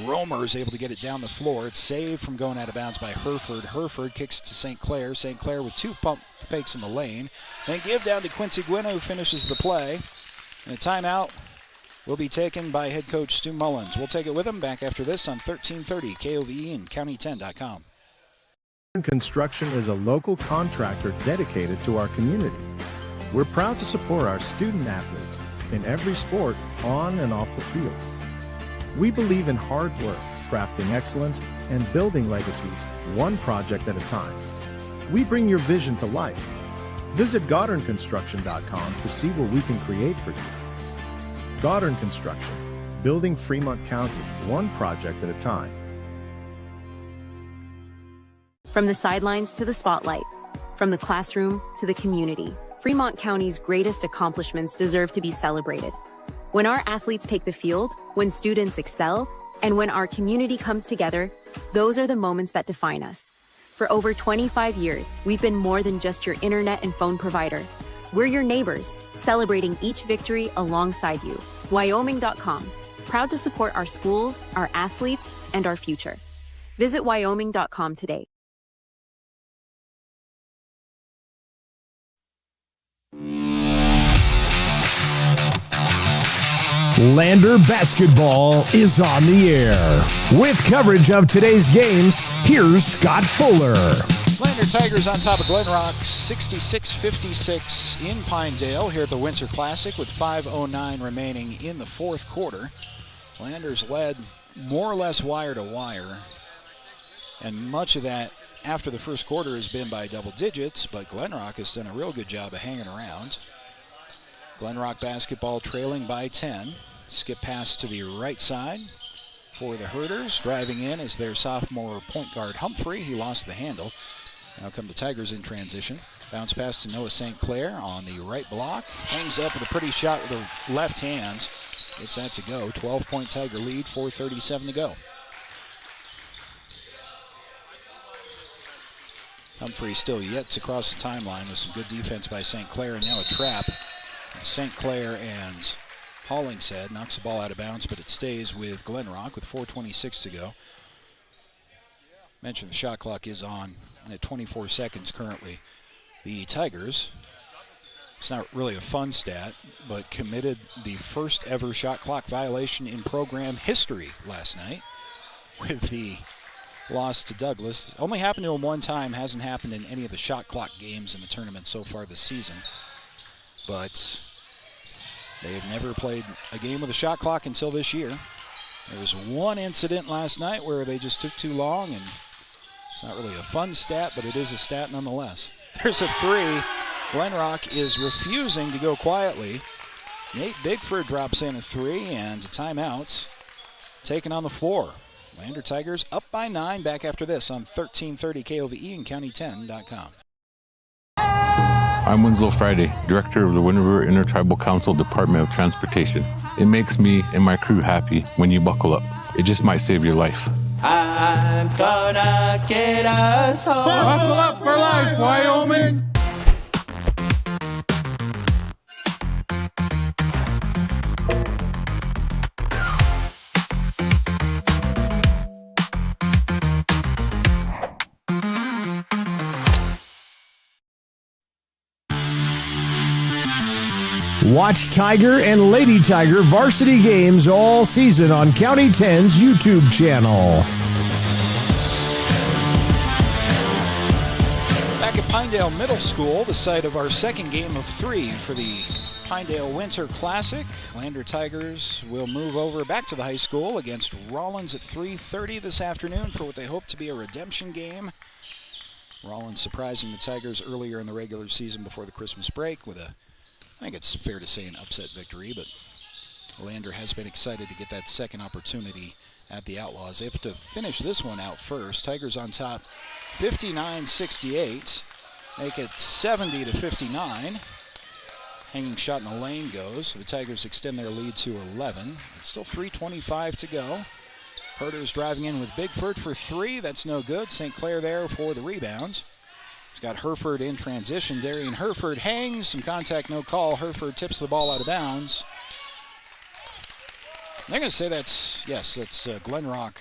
Romer is able to get it down the floor. It's saved from going out of bounds by Herford. Herford kicks to St. Clair. St. Clair with 2 pump fakes in the lane. Then give down to Quincy Gwynna, who finishes the play. And a timeout will be taken by head coach Stu Mullins. We'll take it with him back after this on 1330 KOVE and County10.com. Construction is a local contractor dedicated to our community. We're proud to support our student athletes in every sport on and off the field. We believe in hard work, crafting excellence, and building legacies, one project at a time. We bring your vision to life. Visit GoddardConstruction.com to see what we can create for you. Goddard Construction, building Fremont County, one project at a time. From the sidelines to the spotlight, from the classroom to the community, Fremont County's greatest accomplishments deserve to be celebrated. When our athletes take the field, when students excel, and when our community comes together, those are the moments that define us. For over 25 years, we've been more than just your internet and phone provider. We're your neighbors, celebrating each victory alongside you. Wyoming.com, proud to support our schools, our athletes, and our future. Visit Wyoming.com today. Lander Basketball is on the air. With coverage of today's games, here's Scott Fuller. Lander Tigers on top of Glenrock, 66-56 in Pinedale here at the Winter Classic with 5:09 remaining in the fourth quarter. Landers led more or less wire to wire, and much of that after the first quarter has been by double digits, but Glenrock has done a real good job of hanging around. Glenrock basketball trailing by 10. Skip pass to the right side for the Herders. Driving in is their sophomore point guard Humphrey. He lost the handle. Now come the Tigers in transition. Bounce pass to Noah St. Clair on the right block. Hangs up with a pretty shot with the left hand. Gets that to go. 12-point Tiger lead, 4:37 to go. Humphrey still yet to cross the timeline with some good defense by St. Clair, and now a trap. St. Clair and Hollingshead knocks the ball out of bounds, but it stays with Glenrock with 4:26 to go. Mentioned the shot clock is on at 24 seconds currently. The Tigers, it's not really a fun stat, but committed the first ever shot clock violation in program history last night with the loss to Douglas. Only happened to him one time, hasn't happened in any of the shot clock games in the tournament so far this season. But they have never played a game with a shot clock until this year. There was one incident last night where they just took too long, and it's not really a fun stat, but it is a stat nonetheless. There's a three. Glenrock is refusing to go quietly. Nate Bigford drops in a three, and a timeout taken on the floor. Lander Tigers up by 9, back after this on 1330 KOVE and County10.com. I'm Winslow Friday, Director of the Wind River Intertribal Council Department of Transportation. It makes me and my crew happy when you buckle up. It just might save your life. I'm gonna get us home. Buckle up for life, Wyoming! Watch Tiger and Lady Tiger varsity games all season on County 10's YouTube channel. Back at Pinedale Middle School, the site of our second game of 3 for the Pinedale Winter Classic. Lander Tigers will move over back to the high school against Rollins at 3:30 this afternoon for what they hope to be a redemption game. Rollins surprising the Tigers earlier in the regular season before the Christmas break with I think it's fair to say an upset victory, but Lander has been excited to get that second opportunity at the Outlaws. They have to finish this one out first. Tigers on top 59-68. Make it 70-59. Hanging shot in the lane goes. The Tigers extend their lead to 11. It's still 3:25 to go. Herders driving in with Bigford for 3. That's no good. St. Clair there for the rebound. He's got Hereford in transition. Darian Hereford hangs. Some contact, no call. Hereford tips the ball out of bounds. They're going to say that's Glenrock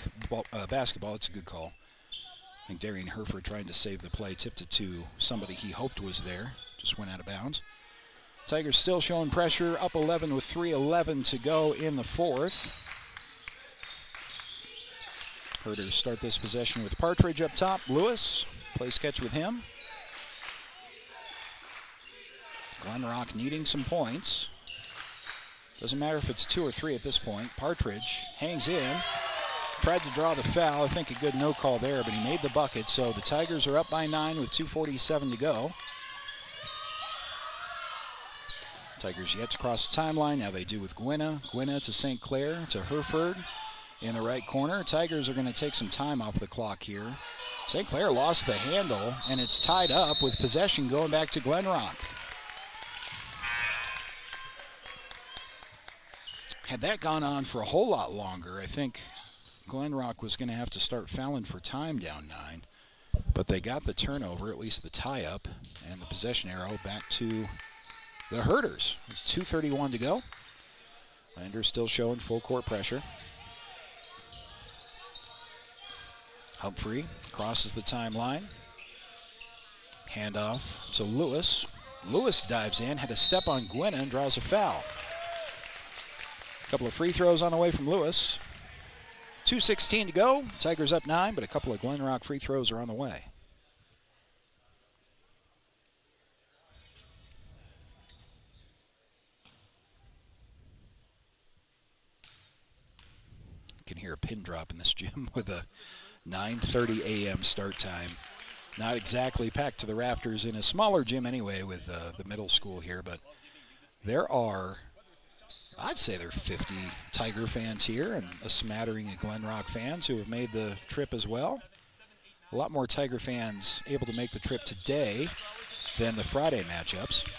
basketball. It's a good call. I think Darian Hereford trying to save the play. Tipped it to somebody he hoped was there. Just went out of bounds. Tigers still showing pressure. Up 11 with 3:11 to go in the fourth. Herders start this possession with Partridge up top. Lewis plays catch with him. Glenrock needing some points. Doesn't matter if it's 2 or 3 at this point. Partridge hangs in. Tried to draw the foul. I think a good no call there, but he made the bucket. So the Tigers are up by 9 with 2:47 to go. Tigers yet to cross the timeline. Now they do with Gwynna. Gwynna to St. Clair to Hereford in the right corner. Tigers are going to take some time off the clock here. St. Clair lost the handle, and it's tied up with possession going back to Glenrock. Had that gone on for a whole lot longer, I think Glenrock was going to have to start fouling for time down 9. But they got the turnover, at least the tie-up, and the possession arrow back to the Herders. 2:31 to go. Lander still showing full court pressure. Humphrey crosses the timeline. Handoff to Lewis. Lewis dives in, had a step on Gwynna and draws a foul. A couple of free throws on the way from Lewis. 2:16 to go. Tigers up 9, but a couple of Glenrock free throws are on the way. You can hear a pin drop in this gym with a 9:30 a.m. start time. Not exactly packed to the rafters in a smaller gym anyway with the middle school here, but there are, I'd say there are 50 Tiger fans here and a smattering of Glenrock fans who have made the trip as well. A lot more Tiger fans able to make the trip today than the Friday matchups.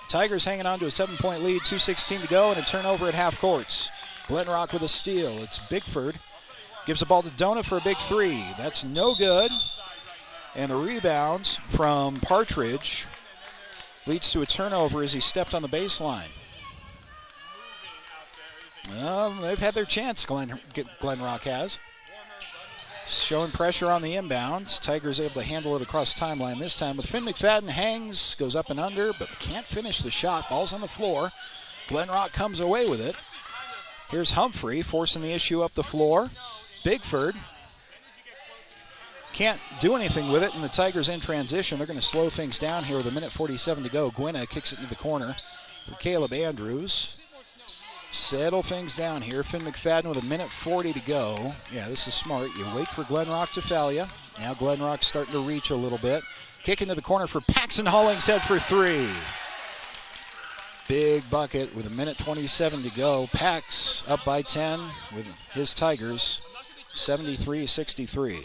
Tigers hanging on to a 7-point lead, 2:16 to go, and a turnover at half courts. Glenrock with a steal. It's Bickford. Gives the ball to Dona for a big three. That's no good. And the rebound from Partridge leads to a turnover as he stepped on the baseline. They've had their chance, Glenrock has. Showing pressure on the inbounds. Tigers able to handle it across the timeline this time with Finn McFadden. Hangs, goes up and under, but can't finish the shot. Ball's on the floor. Glenrock comes away with it. Here's Humphrey forcing the issue up the floor. Bigford can't do anything with it, and the Tigers in transition. They're going to slow things down here with 1:47 to go. Gwynna kicks it into the corner for Caleb Andrews. Settle things down here. Finn McFadden with 1:40 to go. Yeah, this is smart. You wait for Glenrock to foul you. Now Glenrock's starting to reach a little bit. Kick into the corner for Paxton Hollingshead for three. Big bucket with 1:27 to go. Pax up by 10 with his Tigers, 73-63.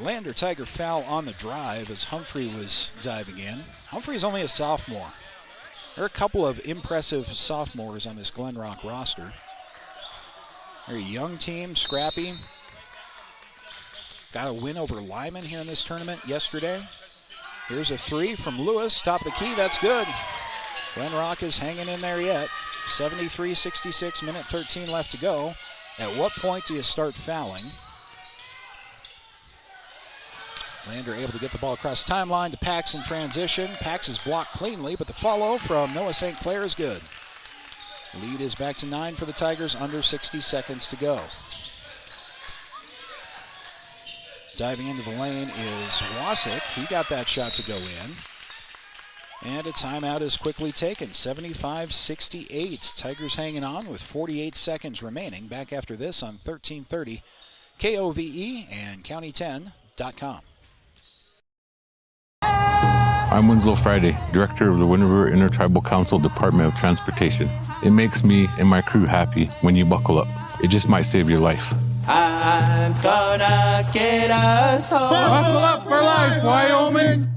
Lander Tiger foul on the drive as Humphrey was diving in. Humphrey's only a sophomore. There are a couple of impressive sophomores on this Glenrock roster. They're a young team, scrappy. Got a win over Lyman here in this tournament yesterday. Here's a three from Lewis, top of the key, that's good. Glenrock is hanging in there yet. 73-66, 1:13 left to go. At what point do you start fouling? Lander able to get the ball across the timeline to Pax in transition. Pax is blocked cleanly, but the follow from Noah St. Clair is good. Lead is back to 9 for the Tigers, under 60 seconds to go. Diving into the lane is Wasik. He got that shot to go in. And a timeout is quickly taken, 75-68. Tigers hanging on with 48 seconds remaining. Back after this on 1330 KOVE and County10.com. I'm Winslow Friday, Director of the Wind River Intertribal Council Department of Transportation. It makes me and my crew happy when you buckle up. It just might save your life. I'm gonna get us home. Buckle up for life, Wyoming.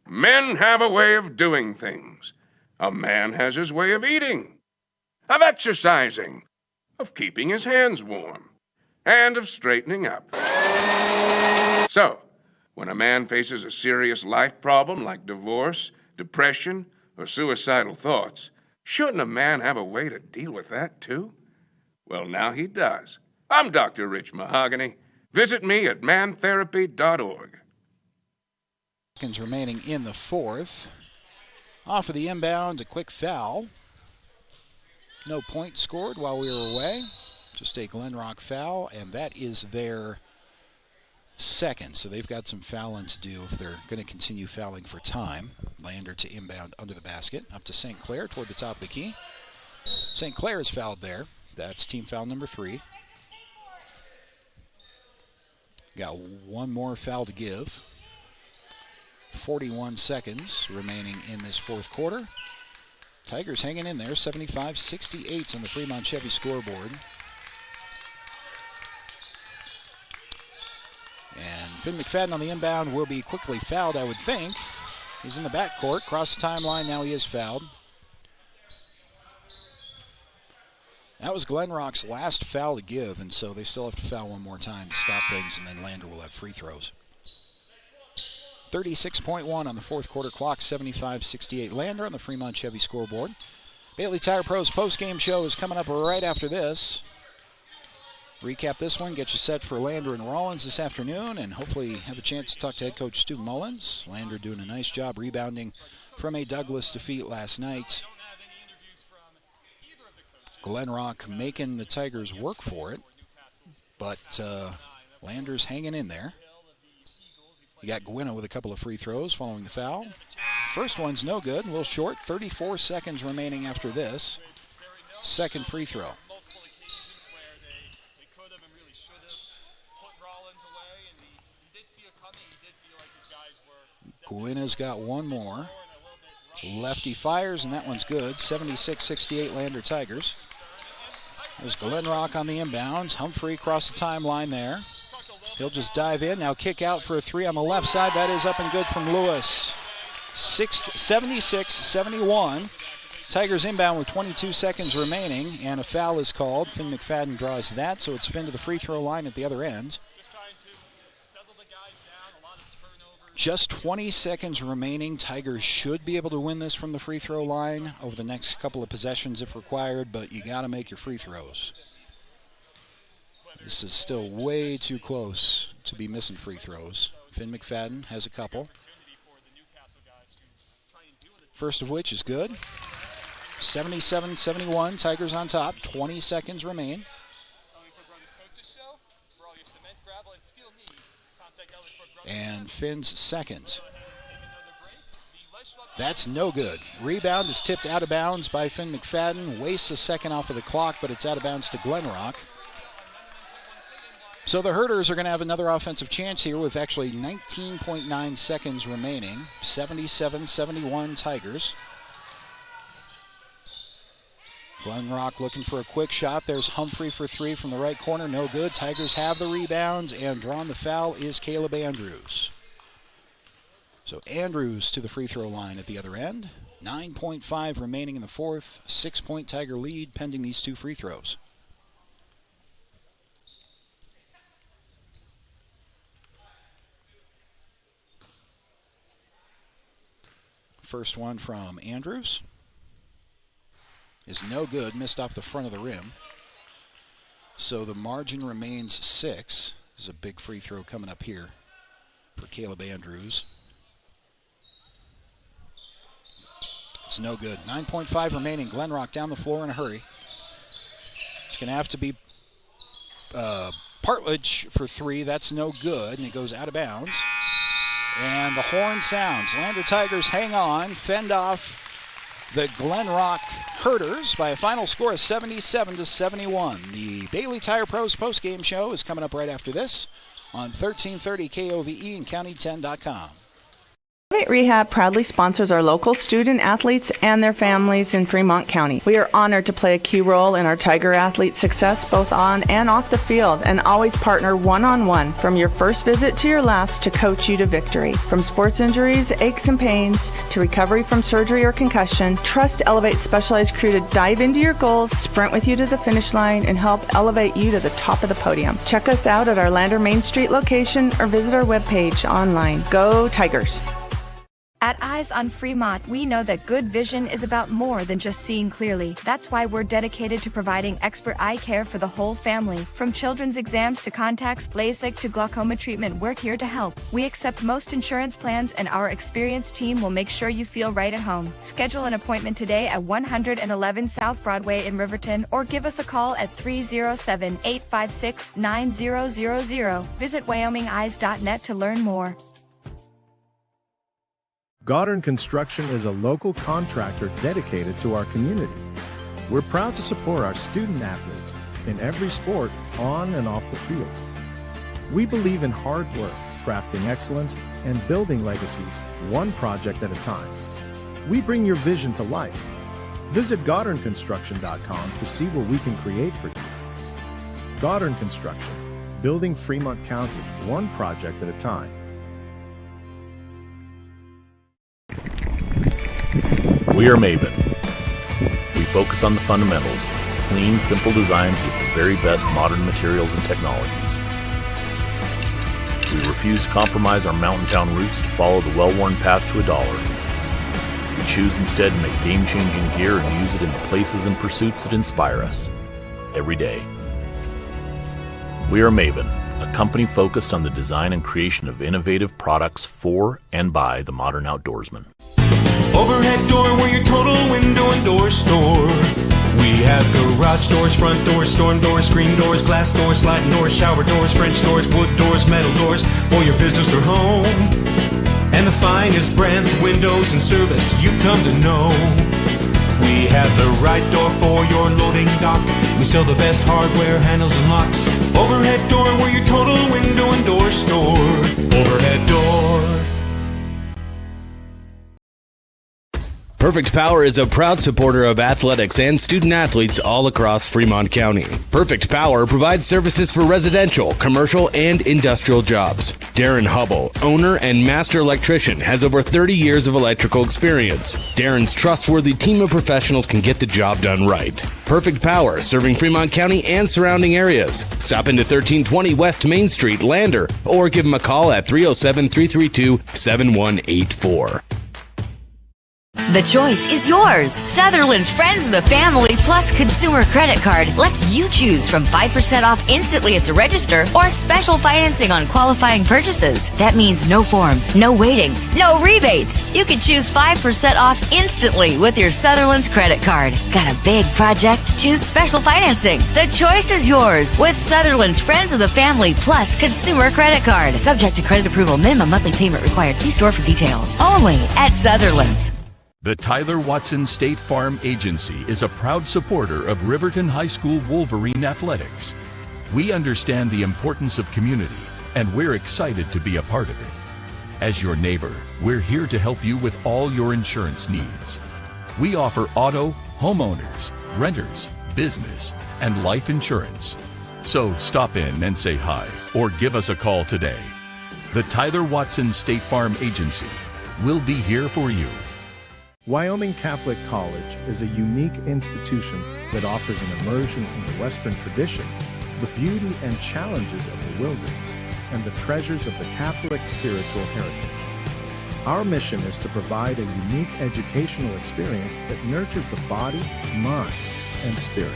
Men have a way of doing things. A man has his way of eating, of exercising, of keeping his hands warm, and of straightening up. So, when a man faces a serious life problem like divorce, depression, or suicidal thoughts, shouldn't a man have a way to deal with that too? Well, now he does. I'm Dr. Rich Mahogany. Visit me at mantherapy.org. Seconds remaining in the fourth. Off of the inbound, a quick foul. No point scored while we were away. Just a Glenrock foul, and that is their second. So they've got some fouling to do if they're going to continue fouling for time. Lander to inbound under the basket. Up to St. Clair toward the top of the key. St. Clair is fouled there. That's team foul number 3. Got one more foul to give. 41 seconds remaining in this fourth quarter. Tigers hanging in there, 75-68 on the Fremont Chevy scoreboard. And Finn McFadden on the inbound will be quickly fouled, I would think. He's in the backcourt, cross the timeline, now he is fouled. That was Glenrock's last foul to give, and so they still have to foul one more time to stop things, and then Lander will have free throws. 36.1 on the fourth quarter clock, 75-68 Lander on the Fremont Chevy scoreboard. Bailey Tire Pros post-game show is coming up right after this. Recap this one, get you set for Lander and Rollins this afternoon, and hopefully have a chance to talk to head coach Stu Mullins. Lander doing a nice job rebounding from a Douglas defeat last night. Glenrock making the Tigers work for it, but Landers hanging in there. You got Gwynna with a couple of free throws following the foul. First one's no good, a little short. 34 seconds remaining after this. Second free throw. Gwynna's got one more. Lefty fires, and that one's good. 76-68 Lander Tigers. There's Glenrock on the inbounds. Humphrey across the timeline there. He'll just dive in. Now kick out for a three on the left side. That is up and good from Lewis. 76-71. Tigers inbound with 22 seconds remaining, and a foul is called. Finn McFadden draws that, so it's Finn to the free throw line at the other end. Just 20 seconds remaining. Tigers should be able to win this from the free throw line over the next couple of possessions if required, but you got to make your free throws. This is still way too close to be missing free throws. Finn McFadden has a couple. First of which is good. 77-71, Tigers on top. 20 seconds remain. And Finn's second. That's no good. Rebound is tipped out of bounds by Finn McFadden. Wastes a second off of the clock, but it's out of bounds to Glenrock. So the Herders are going to have another offensive chance here with actually 19.9 seconds remaining. 77-71 Tigers. Glenrock looking for a quick shot. There's Humphrey for three from the right corner. No good. Tigers have the rebounds, and drawing the foul is Caleb Andrews. So Andrews to the free throw line at the other end. 9.5 remaining in the fourth. 6-point Tiger lead pending these two free throws. First one from Andrews is no good, missed off the front of the rim. So the margin remains 6. There's a big free throw coming up here for Caleb Andrews. It's no good. 9.5 remaining. Glenrock down the floor in a hurry. It's going to have to be Partridge for three. That's no good, and it goes out of bounds. And the horn sounds. Lander Tigers hang on, fend off the Glenrock Herders by a final score of 77-71. The Bailey Tire Pros postgame show is coming up right after this on 1330 KOVE and County10.com. Elevate Rehab proudly sponsors our local student athletes and their families in Fremont County. We are honored to play a key role in our Tiger athletes' success both on and off the field, and always partner one-on-one from your first visit to your last to coach you to victory. From sports injuries, aches and pains, to recovery from surgery or concussion, trust Elevate's specialized crew to dive into your goals, sprint with you to the finish line, and help elevate you to the top of the podium. Check us out at our Lander Main Street location or visit our webpage online. Go Tigers! At Eyes on Fremont, we know that good vision is about more than just seeing clearly. That's why we're dedicated to providing expert eye care for the whole family. From children's exams to contacts, LASIK to glaucoma treatment, we're here to help. We accept most insurance plans, and our experienced team will make sure you feel right at home. Schedule an appointment today at 111 South Broadway in Riverton, or give us a call at 307-856-9000. Visit WyomingEyes.net to learn more. Goddard Construction is a local contractor dedicated to our community. We're proud to support our student athletes in every sport on and off the field. We believe in hard work, crafting excellence, and building legacies one project at a time. We bring your vision to life. Visit GoddardConstruction.com to see what we can create for you. Goddard Construction, building Fremont County one project at a time. We are Maven. We focus on the fundamentals, clean, simple designs with the very best modern materials and technologies. We refuse to compromise our mountain town roots to follow the well-worn path to $1. We choose instead to make game-changing gear and use it in the places and pursuits that inspire us every day. We are Maven, a company focused on the design and creation of innovative products for and by the modern outdoorsman. Overhead door, we're your total window and door store. We have garage doors, front doors, storm doors, screen doors, glass doors, sliding doors, shower doors, French doors, wood doors, metal doors for your business or home. And the finest brands of windows and service you come to know. We have the right door for your loading dock. We sell the best hardware, handles, and locks. Overhead door, we're your total window and door store. Overhead door. Perfect Power is a proud supporter of athletics and student athletes all across Fremont County. Perfect Power provides services for residential, commercial, and industrial jobs. Darren Hubble, owner and master electrician, has over 30 years of electrical experience. Darren's trustworthy team of professionals can get the job done right. Perfect Power, serving Fremont County and surrounding areas. Stop into 1320 West Main Street, Lander, or give him a call at 307-332-7184. The choice is yours. Sutherland's Friends of the Family Plus Consumer Credit Card lets you choose from 5% off instantly at the register or special financing on qualifying purchases. That means no forms, no waiting, no rebates. You can choose 5% off instantly with your Sutherland's credit card. Got a big project? Choose special financing. The choice is yours with Sutherland's Friends of the Family Plus Consumer Credit Card. Subject to credit approval. Minimum monthly payment required. See store for details. Only at Sutherland's. The Tyler Watson State Farm Agency is a proud supporter of Riverton High School Wolverine athletics. We understand the importance of community, and we're excited to be a part of it. As your neighbor, we're here to help you with all your insurance needs. We offer auto, homeowners, renters, business, and life insurance. So stop in and say hi, or give us a call today. The Tyler Watson State Farm Agency will be here for you. Wyoming Catholic College is a unique institution that offers an immersion in the Western tradition, the beauty and challenges of the wilderness, and the treasures of the Catholic spiritual heritage. Our mission is to provide a unique educational experience that nurtures the body, mind, and spirit.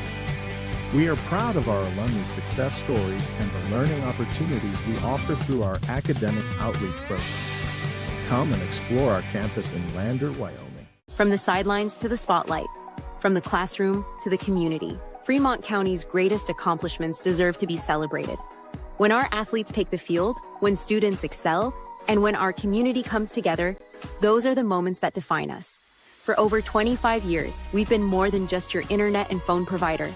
We are proud of our alumni success stories and the learning opportunities we offer through our academic outreach program. Come and explore our campus in Lander, Wyoming. From the sidelines to the spotlight, from the classroom to the community, Fremont County's greatest accomplishments deserve to be celebrated. When our athletes take the field, when students excel, and when our community comes together, those are the moments that define us. For over 25 years, we've been more than just your internet and phone provider.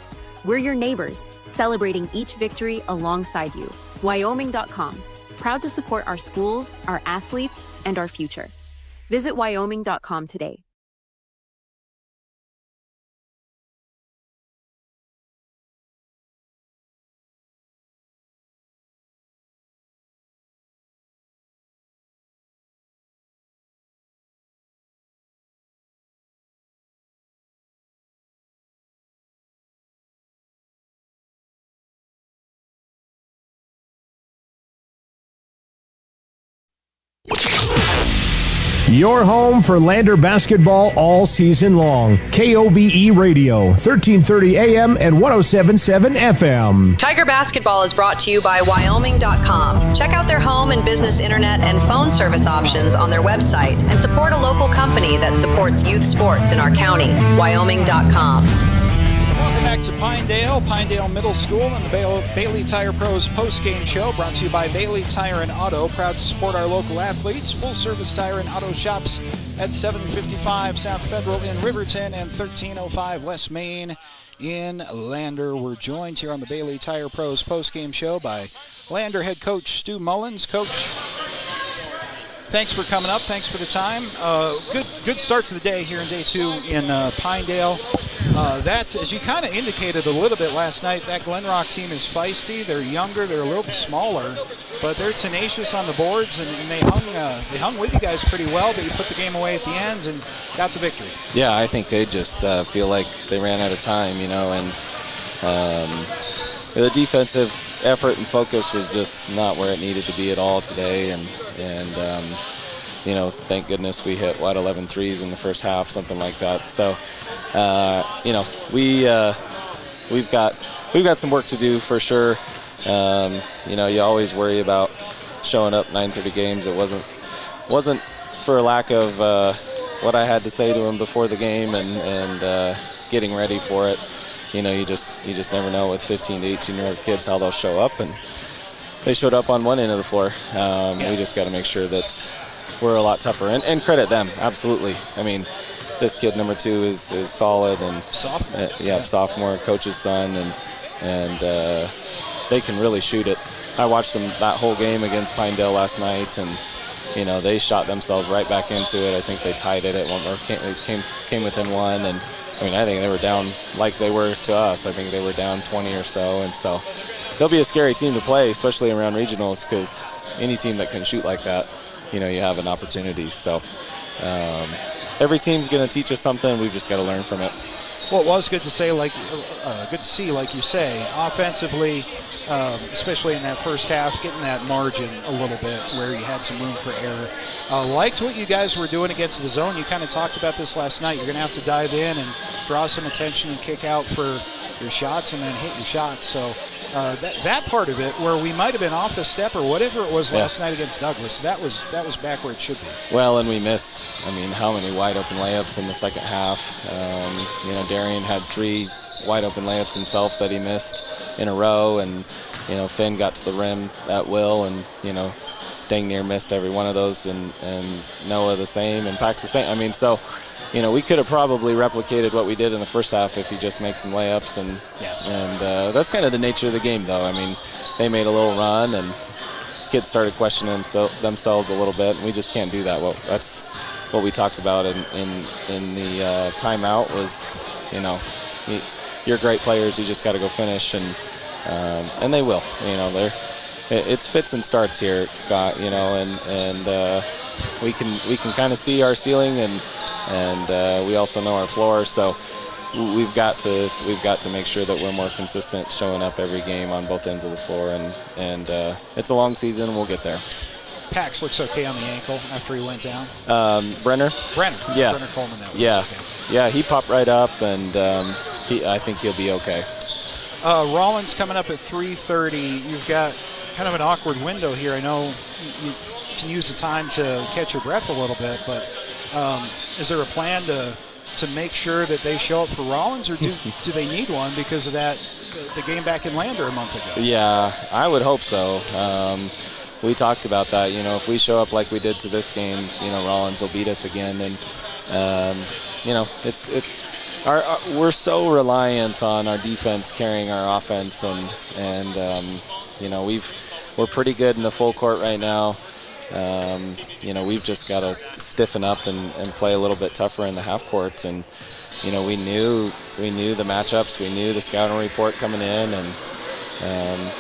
We're your neighbors, celebrating each victory alongside you. Wyoming.com, proud to support our schools, our athletes, and our future. Visit Wyoming.com today. Your home for Lander basketball all season long. KOVE Radio, 1330 AM and 107.7 FM. Tiger Basketball is brought to you by Wyoming.com. Check out their home and business internet and phone service options on their website and support a local company that supports youth sports in our county. Wyoming.com. Welcome back to Pinedale Middle School and the Bailey Tire Pros post-game show, brought to you by Bailey Tire and Auto, proud to support our local athletes. Full-service tire and auto shops at 755 South Federal in Riverton and 1305 West Main in Lander. We're joined here on the Bailey Tire Pros post-game show by Lander head coach Stu Mullins. Coach, thanks for coming up. Thanks for the time. Good start to the day here in day two in Pinedale. That's, as you kind of indicated a little bit last night, that Glenrock team is feisty. They're younger. They're a little smaller, but they're tenacious on the boards, and they hung with you guys pretty well, but you put the game away at the end and got the victory. Yeah, I think they just feel like they ran out of time, and the defensive effort and focus was just not where it needed to be at all today, and thank goodness we hit 11 threes in the first half, something like that. So, we've got some work to do for sure. You always worry about showing up 9:30 games. It wasn't for lack of what I had to say to him before the game, and getting ready for it. You just never know with 15 to 18-year-old kids how they'll show up, and they showed up on one end of the floor. We just got to make sure that we're a lot tougher, and credit them, absolutely. I mean, this kid number 2 is solid, and sophomore. Sophomore, coach's son, and they can really shoot it. I watched them that whole game against Pinedale last night, and they shot themselves right back into it. I think they tied it at one, or came within one, and I think they were down like they were to us. I think they were down 20 or so, and so they'll be a scary team to play, especially around regionals, because any team that can shoot like that, you have an opportunity. So every team's going to teach us something. We've just got to learn from it. Well, it was good to see, like you say, offensively, especially in that first half, getting that margin a little bit where you had some room for error. Liked what you guys were doing against the zone. You kind of talked about this last night. You're going to have to dive in and draw some attention and kick out for your shots and then hit your shots. So that part of it, where we might have been off a step or whatever it was last night against Douglas, that was back where it should be. Well, and we missed, how many wide open layups in the second half. Darian had 3 wide open layups himself that he missed in a row, and Finn got to the rim at will, and dang near missed every one of those, and Noah the same, and Pax the same. So we could have probably replicated what we did in the first half if he just makes some layups, and that's kind of the nature of the game, though. They made a little run, and kids started questioning themselves a little bit, and we just can't do that. Well, that's what we talked about in the timeout was, you're great players, you just got to go finish, and they will. It's fits and starts here, Scott. And we can kind of see our ceiling, and we also know our floor. So we've got to make sure that we're more consistent, showing up every game on both ends of the floor, and it's a long season, and we'll get there. Pax looks okay on the ankle after he went down. Brenner. Yeah. Brenner Coleman. Yeah, he popped right up, and I think he'll be okay. Rollins coming up at 3:30. You've got kind of an awkward window here. I know you can use the time to catch your breath a little bit, but is there a plan to make sure that they show up for Rollins, or do they need one because of the game back in Lander a month ago? Yeah, I would hope so. We talked about that. If we show up like we did to this game, Rollins will beat us again, and we're so reliant on our defense carrying our offense, and we're pretty good in the full court right now. We've just got to stiffen up and play a little bit tougher in the half courts, and we knew the matchups, we knew the scouting report coming in, and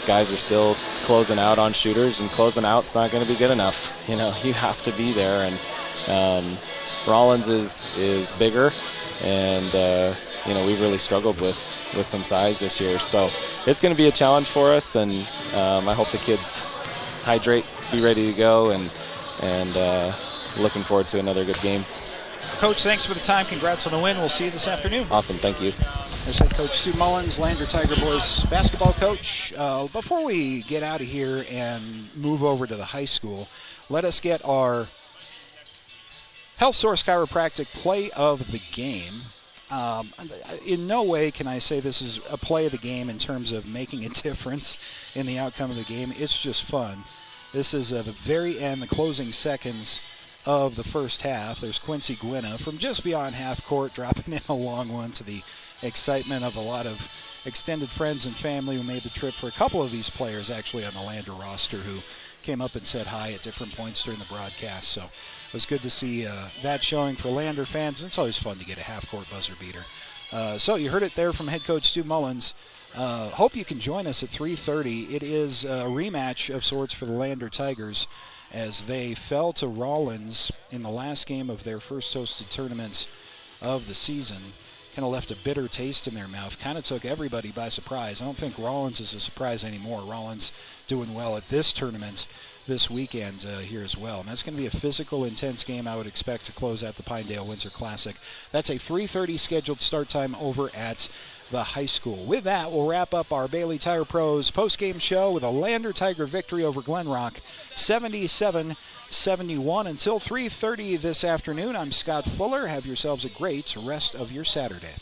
guys are still closing out on shooters, and closing out's not going to be good enough. You have to be there, and Rollins is bigger, and we've really struggled with some size this year, so it's going to be a challenge for us, and I hope the kids hydrate, be ready to go, and looking forward to another good game. Coach, thanks for the time. Congrats on the win. We'll see you this afternoon. Awesome. Thank you. There's head coach Stu Mullins, Lander Tiger Boys basketball coach. Before we get out of here and move over to the high school, let us get our Health Source Chiropractic play of the game. In no way can I say this is a play of the game in terms of making a difference in the outcome of the game. It's just fun. This is the very end, the closing seconds of the first half. There's Quincy Gwynna from just beyond half court, dropping in a long one to the excitement of a lot of extended friends and family who made the trip. For a couple of these players actually on the Lander roster who came up and said hi at different points during the broadcast. So it was good to see that showing for Lander fans. It's always fun to get a half-court buzzer beater. So you heard it there from head coach Stu Mullins. Hope you can join us at 3:30. It is a rematch of sorts for the Lander Tigers as they fell to Rollins in the last game of their first hosted tournaments of the season. Kind of left a bitter taste in their mouth. Kind of took everybody by surprise. I don't think Rollins is a surprise anymore. Rollins doing well at this tournament this weekend here as well. And that's going to be a physical, intense game I would expect to close out the Pinedale Winter Classic. That's a 3:30 scheduled start time over at the high school. With that, we'll wrap up our Bailey Tire Pros post-game show with a Lander Tiger victory over Glenrock, 77-71. Until 3:30 this afternoon, I'm Scott Fuller. Have yourselves a great rest of your Saturday.